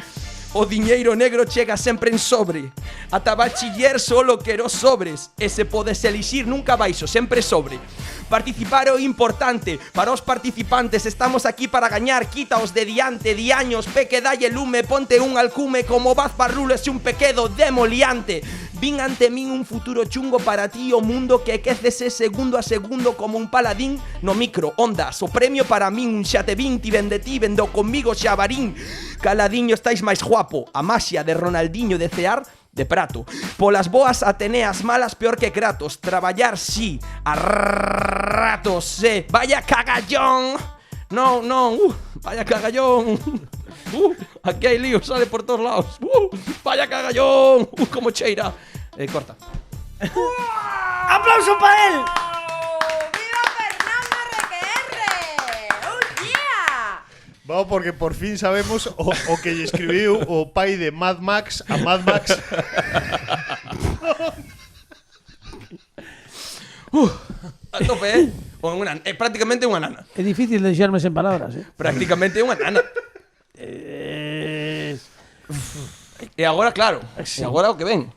O diñeiro negro chega sempre en sobre. Ata bachiller solo quero sobres. E se podes elixir nunca baixo, sempre sobre. Participar é importante. Para os participantes estamos aquí para gañar. Quítaos de diante, diaños, peque dalle lume. Ponte un alcume como Baz Parrules un pequedo demoliante. Vin ante min un futuro chungo para ti. O mundo que quécese segundo a segundo como un paladín no micro ondas. O premio para min un xa te vin. Ti vende ti, vendo conmigo xabarín. Caladiño estáis máis guapo. A maxia de Ronaldinho de cear de prato. Polas boas Ateneas, malas peor que Kratos. Traballar sí, a ratos, vaya cagallón. No, vaya cagallón. Aquí hai lío, sale por todos lados. Vaya cagallón. Como cheira. Corta. ¡Aplauso para él! Vamos, porque por fin sabemos o que lle escribiu o pai de Mad Max a Mad Max. A tope, prácticamente unha nana. É difícil deixarme sen palabras, Prácticamente unha nana. E agora, claro, e agora o que ven.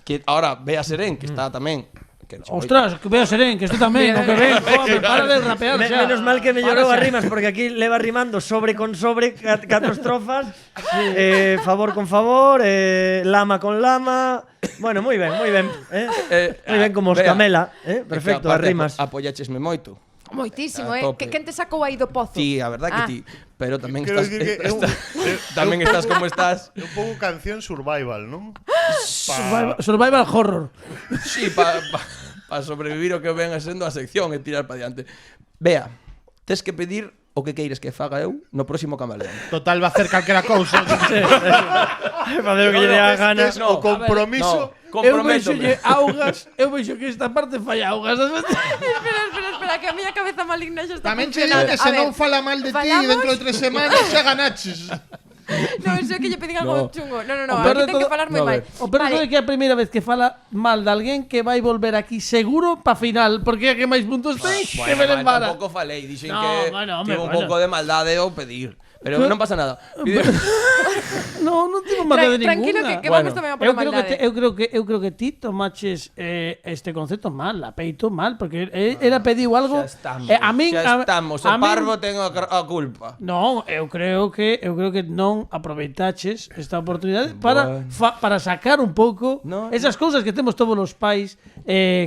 Que agora ve a Serén, que está tamén. Ostras, que veo Serén, que isto tamén, o que ven, joder, para de rapear xa. Menos mal que mellorou as rimas, porque aquí leva rimando sobre con sobre, 4 estrofas, favor con favor, lama con lama. Bueno, moi ben, moi ben. Moi ben como os Camela, perfecto, as rimas. Apoyachesme moito. Moitísimo, Quen te sacou aí do pozo? Ti, a verdad que ti. Pero tamén estás tamén estás como estás. É un pouco canción survival, non? Survival horror. Sí, para sobrevivir o que venga sendo a sección e tirar para diante. Vea, tes que pedir o que queires que faga eu no próximo Camaleón. Total, va a hacer calquera cousa. Facer o que lle dé a gana. O compromiso. Eu vexo que esta parte falla augas. Espera, que a miña cabeza maligna xa está Tamén che digo que se non fala mal de ti dentro de 3 semanas xa ganaches. No, eso é que lle pedín algo chungo. No, aquí ten que falar moi mal. O peor é que é a primeira vez que fala mal de alguén que vai volver aquí seguro pa final, porque é que máis puntos ten que me lembara. Tampouco falei, dixen que tivo un pouco de maldade ao pedir. Pero non pasa nada. Non tivo maldade ninguna. Tranquilo que vamos tamén a pola maldade. Eu creo que ti tomaches este concepto mal, a peito mal, porque era pediu algo. A min xa estamos, o parvo ten a culpa. Non, eu creo que non aproveitaches esta oportunidade para sacar un pouco esas cousas que temos todos os pais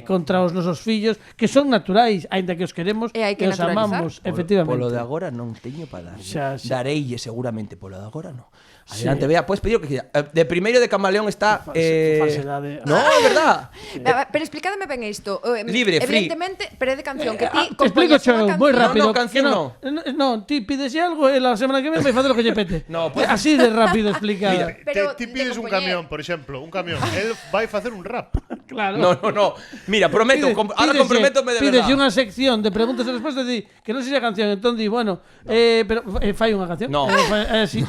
contra os nosos fillos, que son naturais, aínda que os queremos e que os amamos, efectivamente. Polo de agora non teño para dar. Dareille seguramente, polo de agora non. Adelante, Bea, puedes pedir o que quieras. De primeiro de camaleón está... Falsedade. No, é verdad. Pero explicádeme ben isto. Libre, free. Evidentemente, pero é de canción que ti Te explico, compoñes unha Cheo, moi canción. rápido. No, canción que no, ti pides algo e la semana que ven vai facer o que lle pete. No, pues- Así de rápido explicado. Pero Ti de pides un compoñer. camión, por exemplo, un camión. El vai facer un rap. Claro. No. Mira, prometo, ahora comprométome de Pides verdad. unha sección de preguntas e respostas e di que non sei a canción, entón di, bueno, pero fai unha canción. No. Sí.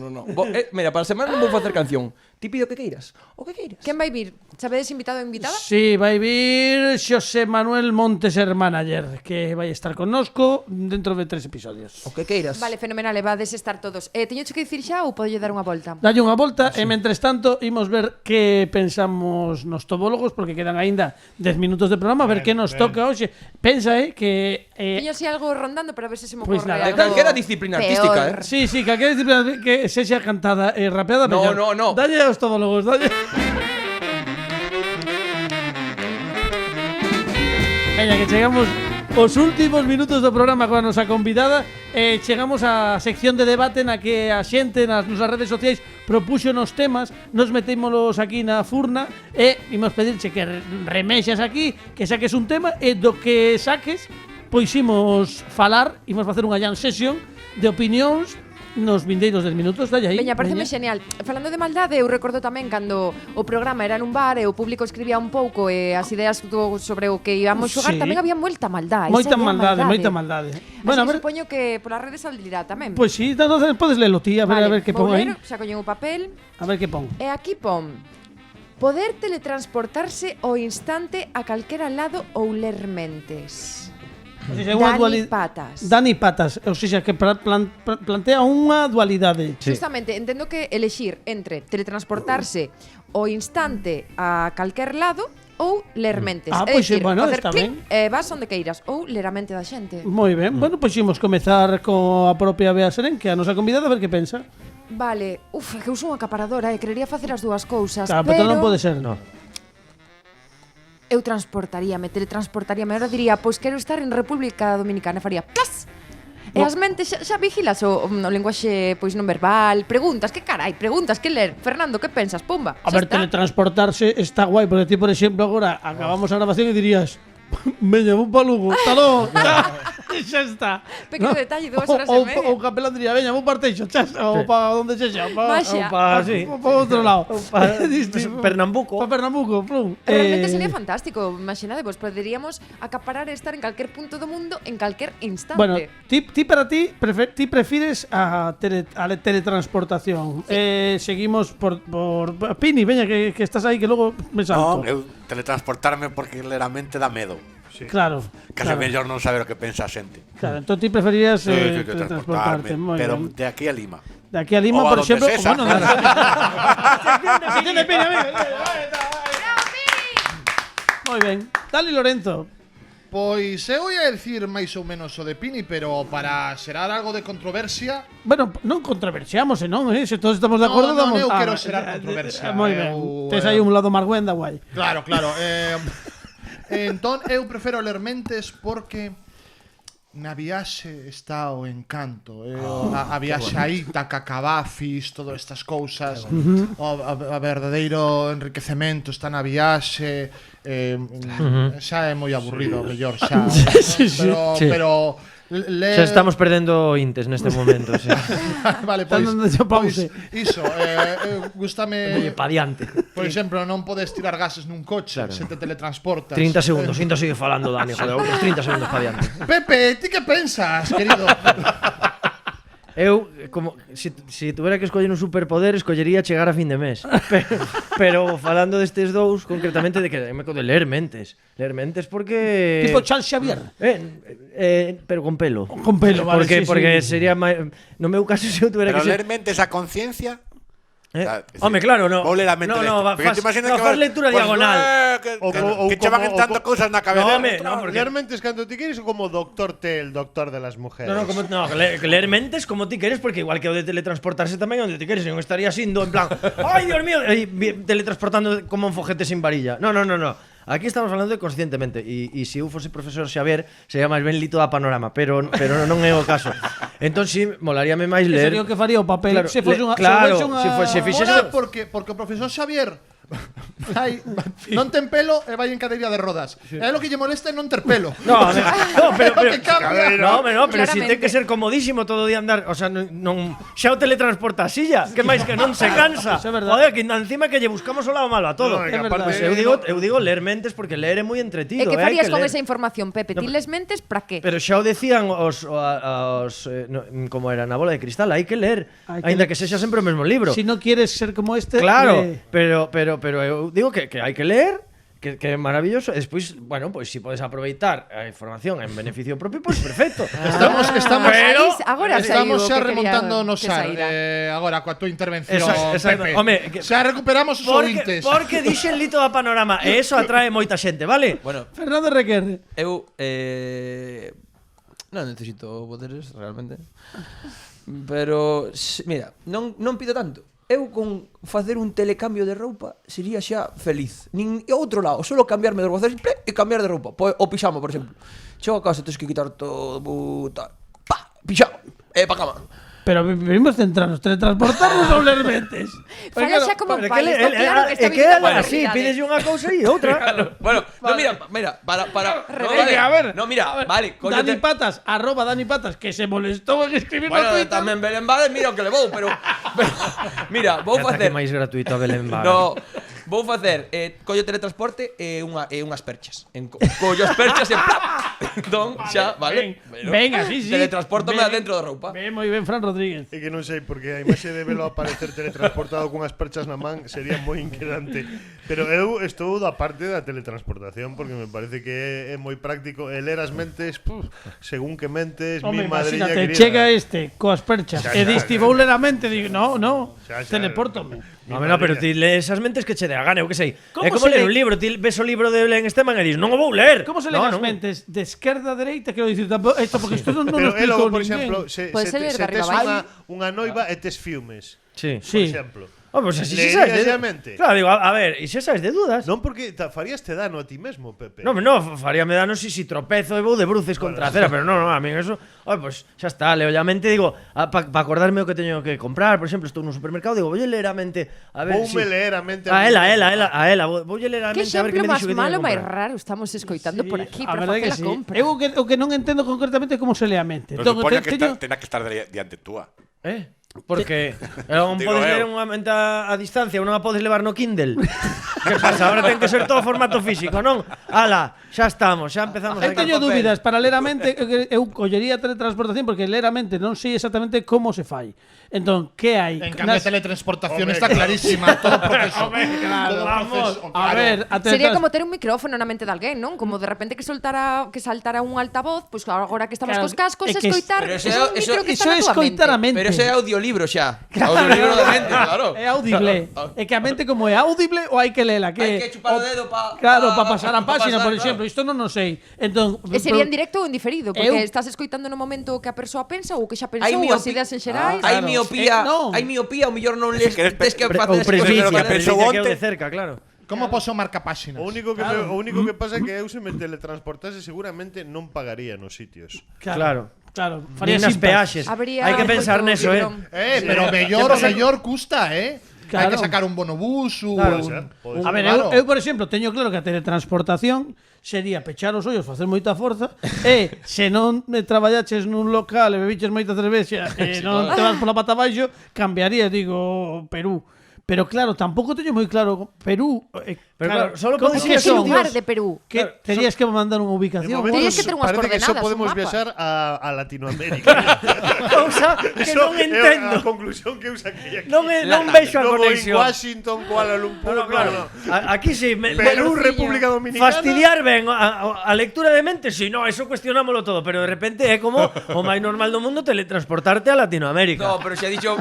No. Mira, para a semana non vou facer canción. Ti pido o que queiras. O que queiras. Quen vai vir? Sabedes invitado ou invitada? Sí, vai vir Xosé Manuel Montes Manager, que vai estar connosco dentro de 3 episodios. O que queiras. Vale, fenomenal, e vades estar todos. Teño que dicir xa ou podolle dar unha volta? Dalle unha volta e mentres tanto imos ver que pensamos nos tobólogos porque quedan aínda 10 minutos de programa, a ver que nos toca hoxe. Pensa, que Teño así algo rondando para ver se me Pois ocorre nada, algo calquera disciplina artística, peor. Sí, calquera disciplina que sexa cantada e rapeada, No, mellor. no. Dalle aos tobólogos, dalle. Veña, que chegamos os últimos minutos do programa coa nosa convidada. Chegamos á sección de debate na que a xente nas nosas redes sociais propuxo nos temas, nos metémolos aquí na furna e imos pedirche que remexas aquí, que saques un tema e do que saques pois imos falar, imos facer unha jam session de opinións nos vindeiros 10 minutos, dalle aí. Veña, pareceme xenial. Falando de maldade, eu recordo tamén cando o programa era nun bar e o público escribía un pouco e as ideas sobre o que íbamos xogar, Sí. tamén había moita maldade. Moita esa é a maldade. Bueno, Bueno, a ver, supoño que polas redes saldrá tamén. pois sí, entonces podes lelo ti, a ver que pon aí. Xa collen o papel. A ver que pon. E aquí pon: poder teletransportarse ao instante a calquera lado ou ler mentes. O sea, unha Dani Patas. Dani Patas, ou seja, que plantea unha dualidade. Justamente, entendo que elexir entre teletransportarse ao instante a calquer lado ou ler mentes. Ah, É pois dicir, bueno, facer está clic ben. e vas onde queiras ou ler a mente da xente. Moi ben. Bueno, pois imos comezar coa propia Bea Serén, que é a nosa convidada, a ver que pensa. Vale, é que eu sou unha acaparadora e querería facer as dúas cousas, Claro, pero pero non pode ser. No. eu teletransportaríame. Ahora diría, pois quero estar en República Dominicana, faría plas! E as mentes xa vigilas o linguaxe pois non verbal. Preguntas, que carai, preguntas, que ler? Fernando, que pensas? Pumba, A xa ver, está. teletransportarse está guai, porque ti, por exemplo, agora acabamos a grabación e dirías veña, vou pa Lugo, está logo, xa está. Pequeno detalle, 2 horas e media. O capelán diría, veña, vou pa Arteixo, chas, ou pa onde sexa, Maxia. pa outro lado. Pernambuco. Pa Pernambuco, plum. Realmente sería fantástico, imaginadevos, poderíamos acaparar e estar en calquer punto do mundo en calquer instante. Bueno, ti para ti prefires a teletransportación. Seguimos por Pini, veña, que estás aí, que logo me salto. Non, eu teletransportarme porque ler a mente dá medo. Claro. Case claro. mellor non saber o que pensa a xente. Claro, entón ti preferías Sí, teletransportarte. Moi pero ben. de aquí a Lima. De aquí a Lima, O a por donde exemplo, sexa. bueno, sección de Pini, amigo. Moi ben. Dale, Lorenzo. Pois eu ia dicir máis ou menos o de Pini, pero para xerar algo de controversia. Bueno, non controversiamos, non, se todos estamos de acordo, Non, damos. eu quero xerar controversia. Moi ben. Eu, Tes aí un lado marguenda guai. Claro. Entón, eu prefiro ler mentes porque na viaxe está o encanto. A viaxe aí, Cacabafis, todas estas cousas. A verdadeiro enriquecemento está na viaxe. Xa é moi aburrido, mellor xa. Pero Xa estamos perdendo intes neste momento, sí. Vale, pois, Están dando pause. iso, gustame, Oye, pa diante. por exemplo, non podes tirar gases nun coche, Claro. se te teletransportas. 30 segundos, ainda sigue falando Dani, joder, outros 30 segundos pa diante. Pepe, ti que pensas, querido? Eu, como si tuvera que escoller un superpoder, escollería chegar a fin de mes. Pero falando destes dous, concretamente de que me de ler mentes. Ler mentes porque Tipo Charles Xavier. Pero con pelo. Con pelo, vale, sí, porque sí. sería no meu caso se eu tuvera Pero que ler mentes a conciencia. Home, claro, no. Vou ler a mente No, porque te imaginas que fas vas- lectura pues, diagonal. que che van entrando cousas na cabeza. No, home, no, porque Ler mentes cando ti queres o como Doctor T, el doctor de las mujeres. que leer mentes como ti queres, porque igual que o de teletransportarse tamén onde ti queres, non estaría sindo en plan, ai, Dios mío, teletransportando como un foguete sin varilla. No. Aquí estamos falando de conscientemente e se eu fose profesor Xavier sería máis ben lito da Panorama, pero non é o caso. Entón si, molaríame máis ler. Sería o que faría o papel Claro, se fose unha se fixese Mola porque o profesor Xavier non ten pelo e vai en cadeira de rodas. É lo que lle molesta é non ter pelo. No, pero si ten que Claramente. ser comodísimo todo o día andar, o sea, non xa o teletransporta a silla, que máis que non se cansa. Eso é verdad. Joder, que encima que lle buscamos o lado malo a todo. No, é que verdad. aparte Eu digo ler mentes porque ler é moi entretido. E que hai farías con ler. esa información, Pepe? Ti les mentes para que? Pero xa o decían como era na bola de cristal, hai que ler, Hai que aínda ler. que sexa sempre o mesmo libro. Si non quieres ser como este, Claro, pero eu digo que hai que ler, que é maravilloso. E despois, bueno, pois si podes aproveitar a información en beneficio propio, pois perfecto. Estamos Agora estamos saiu xa o que remontando quería no que xar saíra. agora coa tua intervención, Exacto. Pepe. Home, que- xa recuperamos os ouvintes. Porque dixen lito da Panorama e eso atrae moita xente, vale? Bueno, Fernando Requerre. eu non necesito poderes realmente. Pero mira, non pido tanto. Eu con facer un telecambio de roupa sería xa feliz. Nin outro lado, solo cambiarme de roupa, facer simple e cambiar de roupa. O pixamo, por exemplo. Chego a casa, tens que quitar todo, puta. Pa, pixamo, pa cama. Pero vivimos centrados, teletransportarnos ou ler mentes. Fala xa como Pero pai, está claro que está que vivindo así, pides unha cousa e outra. Bueno, no, mira, para. No, Venga, a ver. No, mira, vale, coño. Dani Patas, @Dani Patas, que se molestou en escribir no Bueno, Twitter. tamén Belén Vade, mira o que levou, pero mira, vou Ataque facer. máis gratuito a Belén Vara. No, vou facer collo teletransporte e unhas perchas. Collo as perchas e plap. Entón, xa, vale. Venga, sí. Teletransportome dentro da roupa. Ben, moi ben, Fran Rodríguez. É que non sei, porque a imaxe de velo aparecer teletransportado cunhas perchas na man sería moi inquietante. Pero eu estou da parte da teletransportación porque me parece que é moi práctico. E ler as mentes, según que mentes, Home, mi madriña imagínate, querida. chega este coas perchas Xa, e xa, distibou ler a mente, digo, no, Xa, telepórtome. No, pero ti lees esas mentes que che dé a gana, eu que sei. Como É como se ler lee? un libro, ti ves o libro de Belén Esteban e dis, non o vou ler. Como se leen as mentes? De esquerda a dereita, quero dicir, tampoco, esto porque isto non Pero lo é explico logo, por ninguén. exemplo, se Puede ser de tes arriba abaixo. unha noiva e tes fiumes, Sí. por Sí. exemplo. Oh, pues así Leerías xa sabes a de... mente? Claro, digo, a ver, e xa sabes de dudas. Non porque faríaste dano a ti mesmo, Pepe. No, faríame dano si tropezo e vou de bruces contra a acera, pero no, a mí eso, pues xa está, leo a mente, digo, para acordarme o que teño que comprar, por exemplo, estou nun supermercado, digo, voulle ler a mente, a ver Voume si... ler a mente A ela, voulle ler a Que mente a ver que me exemplo máis dixo que teño malo, que máis comprar. raro estamos escoitando por aquí A para verdade facer que a sí. compra. Eu o que non entendo concretamente é como se lee a mente. Pero Entón, supoña que teño- tena que estar diante túa. Porque non Digo podes eu. ler unha mente a distancia, ou non a podes levar no Kindle. Que pasa? Ahora ten que ser todo formato físico, non? Ala, xa estamos, xa empezamos Eu a teño dúbidas para ler a mente, eu collería teletransportación porque ler a mente non sei exactamente como se fai. Entón, que hai? En cambio, teletransportación está clarísima. Todo o proceso. Todo o proceso, A ver, a Sería como ter un micrófono na mente de alguén, non? Como de repente que saltara un altavoz, pois agora que estamos Claro, cos cascos, é que escoitar, Pero é un micro que Iso está é na tua escoitar a mente. mente. Pero ese é audiolibro xa. Audiolibro da mente, claro. É audible. É que a mente como é audible ou hai que lela? Hai que chupar o dedo pa- Claro, pa- para pasar a pa páxina, pasar, por claro. exemplo. Isto non o sei. Entón, E sería en directo ou en diferido, porque Eu- estás escoitando no momento que a persoa pensa ou que xa pensou, Hai ou as miopi- ideas en xerais. Hai miopía, non. hai miopía, o mellor non les queres tes que Ou facer presbicia, que pensou presbicia que é o onte. de cerca, claro. Como poso marca páxinas? O único que pasa é que eu se me teletransportase seguramente non pagaría nos sitios. Claro. Claro, Nin faría nas simpas. peaxes. Habría Hai que pensar moito neso, librón. Pero mellor custa, Hai Claro. que sacar un bonobús, Claro. A ver, eu, por exemplo, teño claro que a teletransportación sería pechar os ollos, facer moita forza e se non traballaches nun local e bebiches moita cervexa e non te vas pola pata abaixo, cambiaría, digo, Perú. Pero claro, tampouco teño moi claro Perú. Pero claro, solo como podes que ir Que son? lugar de Perú. Que terías que mandar unha ubicación. Terías que ter unhas parece que só coordenadas, podemos un mapa. viaxar a Latinoamérica. Cousa que non É entendo. a conclusión que eu saquei aquí. Non vexo a Non vou en conexión. Washington, Kuala Lumpur, No, claro. no. Aquí sí, Perú, República Dominicana. fastidiar ben a lectura de mente, si no, eso cuestionámoslo todo, pero de repente é como o máis normal do mundo teletransportarte a Latinoamérica. No, pero xa dixo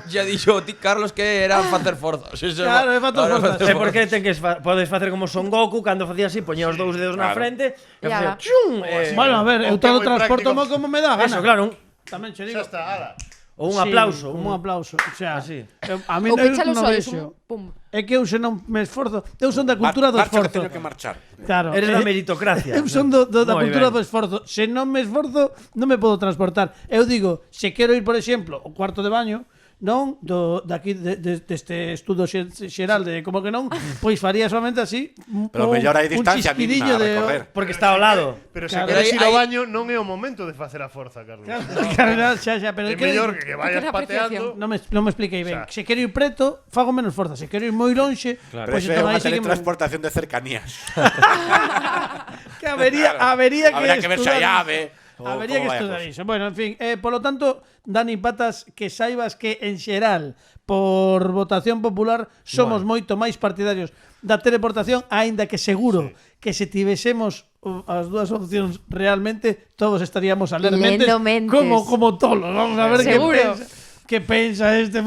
ti Carlos que era facer forzas. Claro, é facer forzas. É porque podes facer como Son Goku cando facía así, poñía os dous dedos na Claro. frente e Ya. facía chum, Bueno, a ver, eu O que é moi teletransporto práctico. como me dá a gana. Eso, claro, Tamén che Xa digo. está, ala. Ou un aplauso. Un aplauso. O sea, así. A mí O pecha non los ollos, vexo. pum. É que eu se non me esforzo. Eu son da cultura do Marcha que esforzo. teño que marchar. Claro. Eres da meritocracia. Eu son da Moi cultura ben. do esforzo. Se non me esforzo, non me podo transportar. Eu digo, se quero ir, por exemplo, ao cuarto de baño, non daqui deste estudo xeral de como que non, pois faría solamente así Pero mellor hai distancia chisquidillo mínima a recorrer. Porque está ao lado. Pero se Claro. queres ir Aí- ao baño non é o momento de facer a forza, Carlos. Xa, pero É que mellor que vayas Porque era pateando. non me expliquei ben. O sea, Se quero ir preto, fago menos forza. Se quero ir moi lonxe, Pero pois iso é entón unha aí sí que teletransportación de cercanías. que habería Habrá que ver se hai estudar. ave. Habería que estudar iso. Bueno, en fin, polo tanto, Dani Patas, que saibas que en xeral, por votación popular, somos moito máis partidarios da teleportación, aínda que seguro que se tivésemos as dúas opcións realmente, todos estaríamos a ler mentes Lendo mentes. como tolos. Vamos a ver Seguro. que pensa este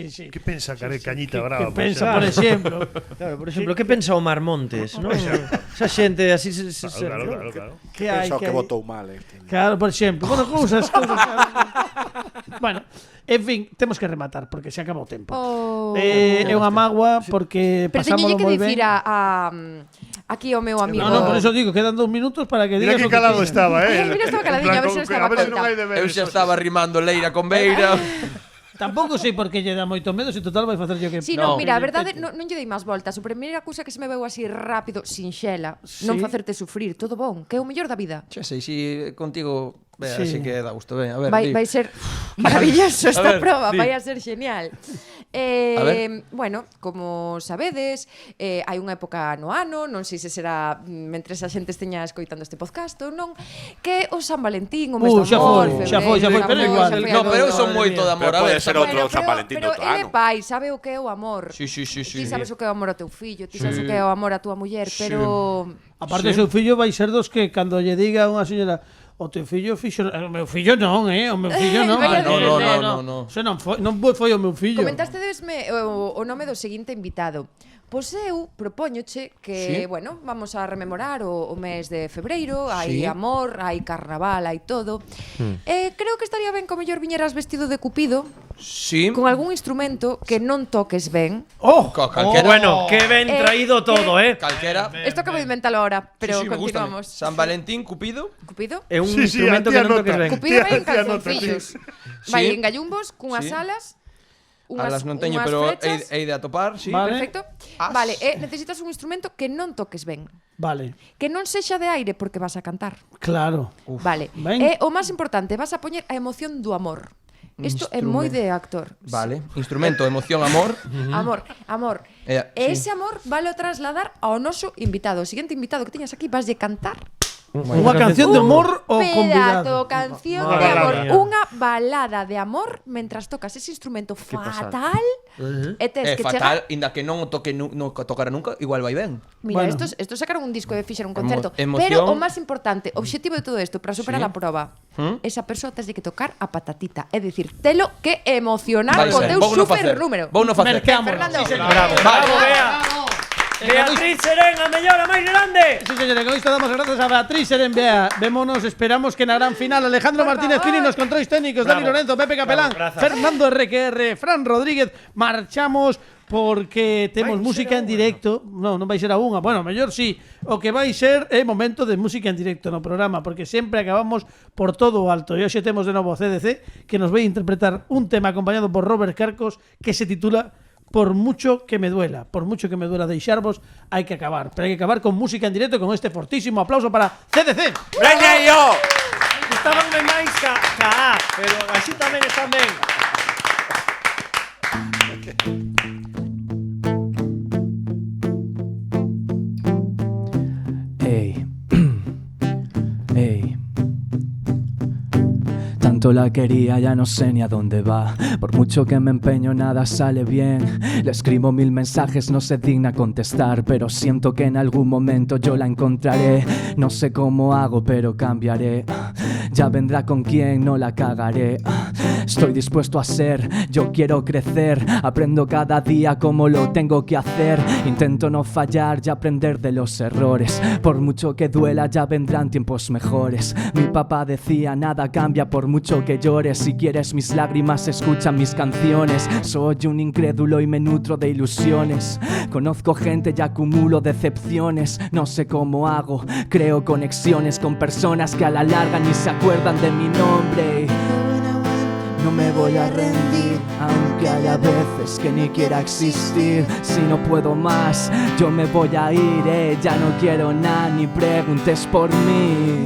sí. Que pensa, Cañita Brava? Que pensa, por exemplo. Claro, por exemplo, que pensa Omar Montes, non? Esa xente así Claro. Que hai Penso que hai? votou mal este. Claro, por exemplo. Bueno, cousas. Bueno, en fin, temos que rematar porque se acaba o tempo. É unha mágoa porque Pero teño pasámoslo que moi dicir ben. aquí ao meu amigo. No, por eso digo, quedan 2 minutos para que Mira digas que o que calado queiras. estaba, Mira, estaba caladinho, a ver se estaba non conta. hai deberes. Eu xa estaba rimando leira con beira. Tampouco sei por que lle dá moito medo, se total vai facer yo que... Sí, No. non, mira, a verdade non lle dei máis voltas. A primeira cousa que se me veu así rápido, sinxela, non Sí. facerte sufrir, todo bon, que é o mellor da vida. Xa sei, si contigo Sí. así que dá gusto. Ben, a ver, Vai ser maravilloso esta ver, proba, di. vai a ser genial. ver. Bueno, como sabedes, hai unha época no ano, non sei se será mentres a xente esteña escoitando este podcast ou non, que o San Valentín, o mes do xa amor, foi, xa foi, febreiro, pero amor, igual. xa foi No, algo- pero eu son moito de amor. Pero A ver, pode ser San outro San Valentín do outro ele ano. pai, sabe o que é o amor. Sí. Ti sabes o que é o amor ao teu fillo, ti sabes o que é o amor á tua muller, pero Aparte, o seu fillo vai ser dos que cando lle diga a unha señora o teu fillo fixo... O meu fillo non, o meu fillo non. Vai a no, decir, no. Eso non foi o meu fillo. comentastedesme o nome do seguinte invitado. Pois eu propóñoche que, Sí. bueno, vamos a rememorar o mes de febreiro, hai Sí. amor, hai carnaval, hai todo. Creo que estaría ben que o mellor viñeras vestido de Cupido, Sí. con algún instrumento que non toques ben. ¡Oh! Calquera. Bueno, que ben traído todo, Calquera. Isto acabo de inventalo ahora, pero Sí, me gusta. continuamos. San Valentín, Cupido. Cupido? É un Sí, instrumento a ti que non anota. toques ben. Cupido vai en Tía, anota, calzoncillos. Sí. Vai en gallumbos, cunhas Sí. alas, unhas, Alas non teño, unhas pero flechas. hei de atopar, sí. Vale. Perfecto. As. Vale, necesitas un instrumento que non toques ben. Vale, Que non sexa de aire porque vas a cantar. claro. Vale. Ben. E o máis importante, vas a poñer a emoción do amor. Isto é moi de actor. Vale. Instrumento, emoción, amor. Amor. Sí. Ese amor valo trasladar ao noso invitado. O seguinte invitado que teñas aquí vaslle cantar Unha canción de amor ou convidado. canción Unha de amor, balada. unha balada de amor mentras tocas ese instrumento fatal. E tes que chegar. fatal, inda que non o toque non tocara nunca, igual vai ben. Mira, Bueno. estos sacaron un disco e fixeron un concerto. Emoción. Pero o máis importante, o obxectivo de todo isto, para superar Sí. a proba, esa persoa tes de que tocar a patatita. É dicir, telo que emocionar Vale, co ben, teu vouno super facer. número. Vouno facer. Mercámonos. Fernando. Sí, señor. Bravo, bravo, Bea. Beatriz Serén, a mellor, a máis grande. Sí, señores, con isto damos as grazas a Beatriz Serenbea. Vémonos, esperamos que na gran final Alejandro Por Martínez favor. Pini nos controis técnicos, Dani Bravo. Lorenzo, Pepe Capelán, Bravo, grazas. Fernando RQR, Fran Rodríguez. Marchamos porque temos música en directo. Non vai ser a unha. Bueno, mellor sí. O que vai ser é momento de música en directo no programa, porque sempre acabamos por todo o alto. E hoxe temos de novo a CDC que nos vai interpretar un tema acompañado por Robert Carcos que se titula Por mucho que me duela, deixarvos, hai que acabar. Pero hai que acabar con música en directo, con este fortísimo aplauso para CDC. ¡Veña yo! Estaban máis ca A, pero así tamén están ben. Ey, ey. Tanto la quería, ya no sé ni a dónde va. Por mucho que me empeño, nada sale bien. Le escribo 1000 mensajes, no se digna contestar, pero siento que en algún momento yo la encontraré. No sé cómo hago, pero cambiaré. Ya vendrá con quien, no la cagaré. Estoy dispuesto a ser, yo quiero crecer. Aprendo cada día cómo lo tengo que hacer. Intento no fallar y aprender de los errores. Por mucho que duela ya vendrán tiempos mejores. Mi papá decía nada cambia por mucho que llores. Si quieres mis lágrimas escucha mis canciones. Soy un incrédulo y me nutro de ilusiones. Conozco gente y acumulo decepciones. No sé cómo hago, creo conexiones con personas que a la larga ni se acuerdan de mi nombre. No me voy a rendir, aunque haya veces que ni quiera existir. Si no puedo más, yo me voy a ir, ya no quiero nada, ni preguntes por mí.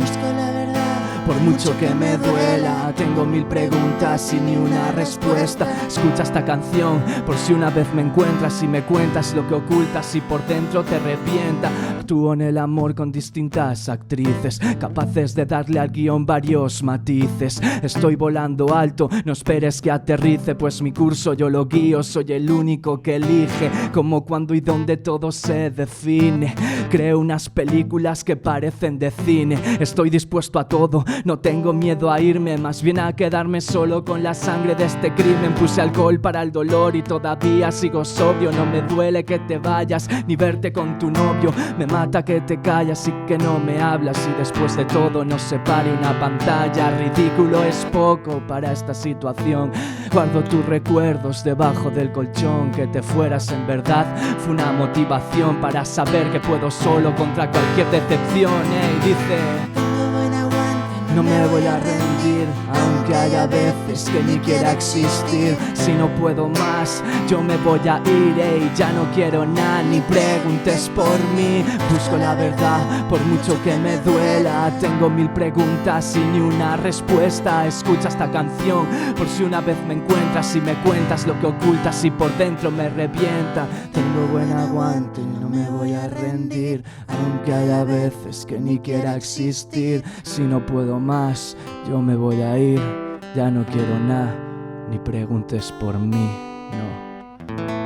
Por mucho que me duela, tengo mil preguntas y ni una respuesta. Escucha esta canción por si una vez me encuentras y me cuentas lo que ocultas y por dentro te revienta. Actúo en el amor con distintas actrices, capaces de darle al guión varios matices. Estoy volando alto, no esperes que aterrice, pues mi curso yo lo guío, soy el único que elige. Como cuando y dónde todo se define. Creo unas películas que parecen de cine. Estoy dispuesto a todo, no tengo miedo a irme, más bien a quedarme solo con la sangre de este crimen. Puse alcohol para el dolor y todavía sigo sobrio. No me duele que te vayas, ni verte con tu novio. Me mata que te callas y que no me hablas. Y después de todo nos separe una pantalla. Ridículo es poco para esta situación. Guardo tus recuerdos debajo del colchón. Que te fueras en verdad fue una motivación para saber que puedo solo contra cualquier decepción. Y dice... No me voy a rendir, aunque haya veces que ni quiera existir. Si no puedo más, yo me voy a ir, ya no quiero nada, ni preguntes por mí. Busco la verdad, por mucho que me duela. Tengo mil preguntas y ni una respuesta. Escucha esta canción, por si una vez me encuentras y me cuentas lo que ocultas y por dentro me revienta. Tengo buen aguante, no me voy a rendir, aunque haya veces que ni quiera existir. Si no puedo más, yo me voy a ir, ya no quiero nada, ni preguntes por mí, no.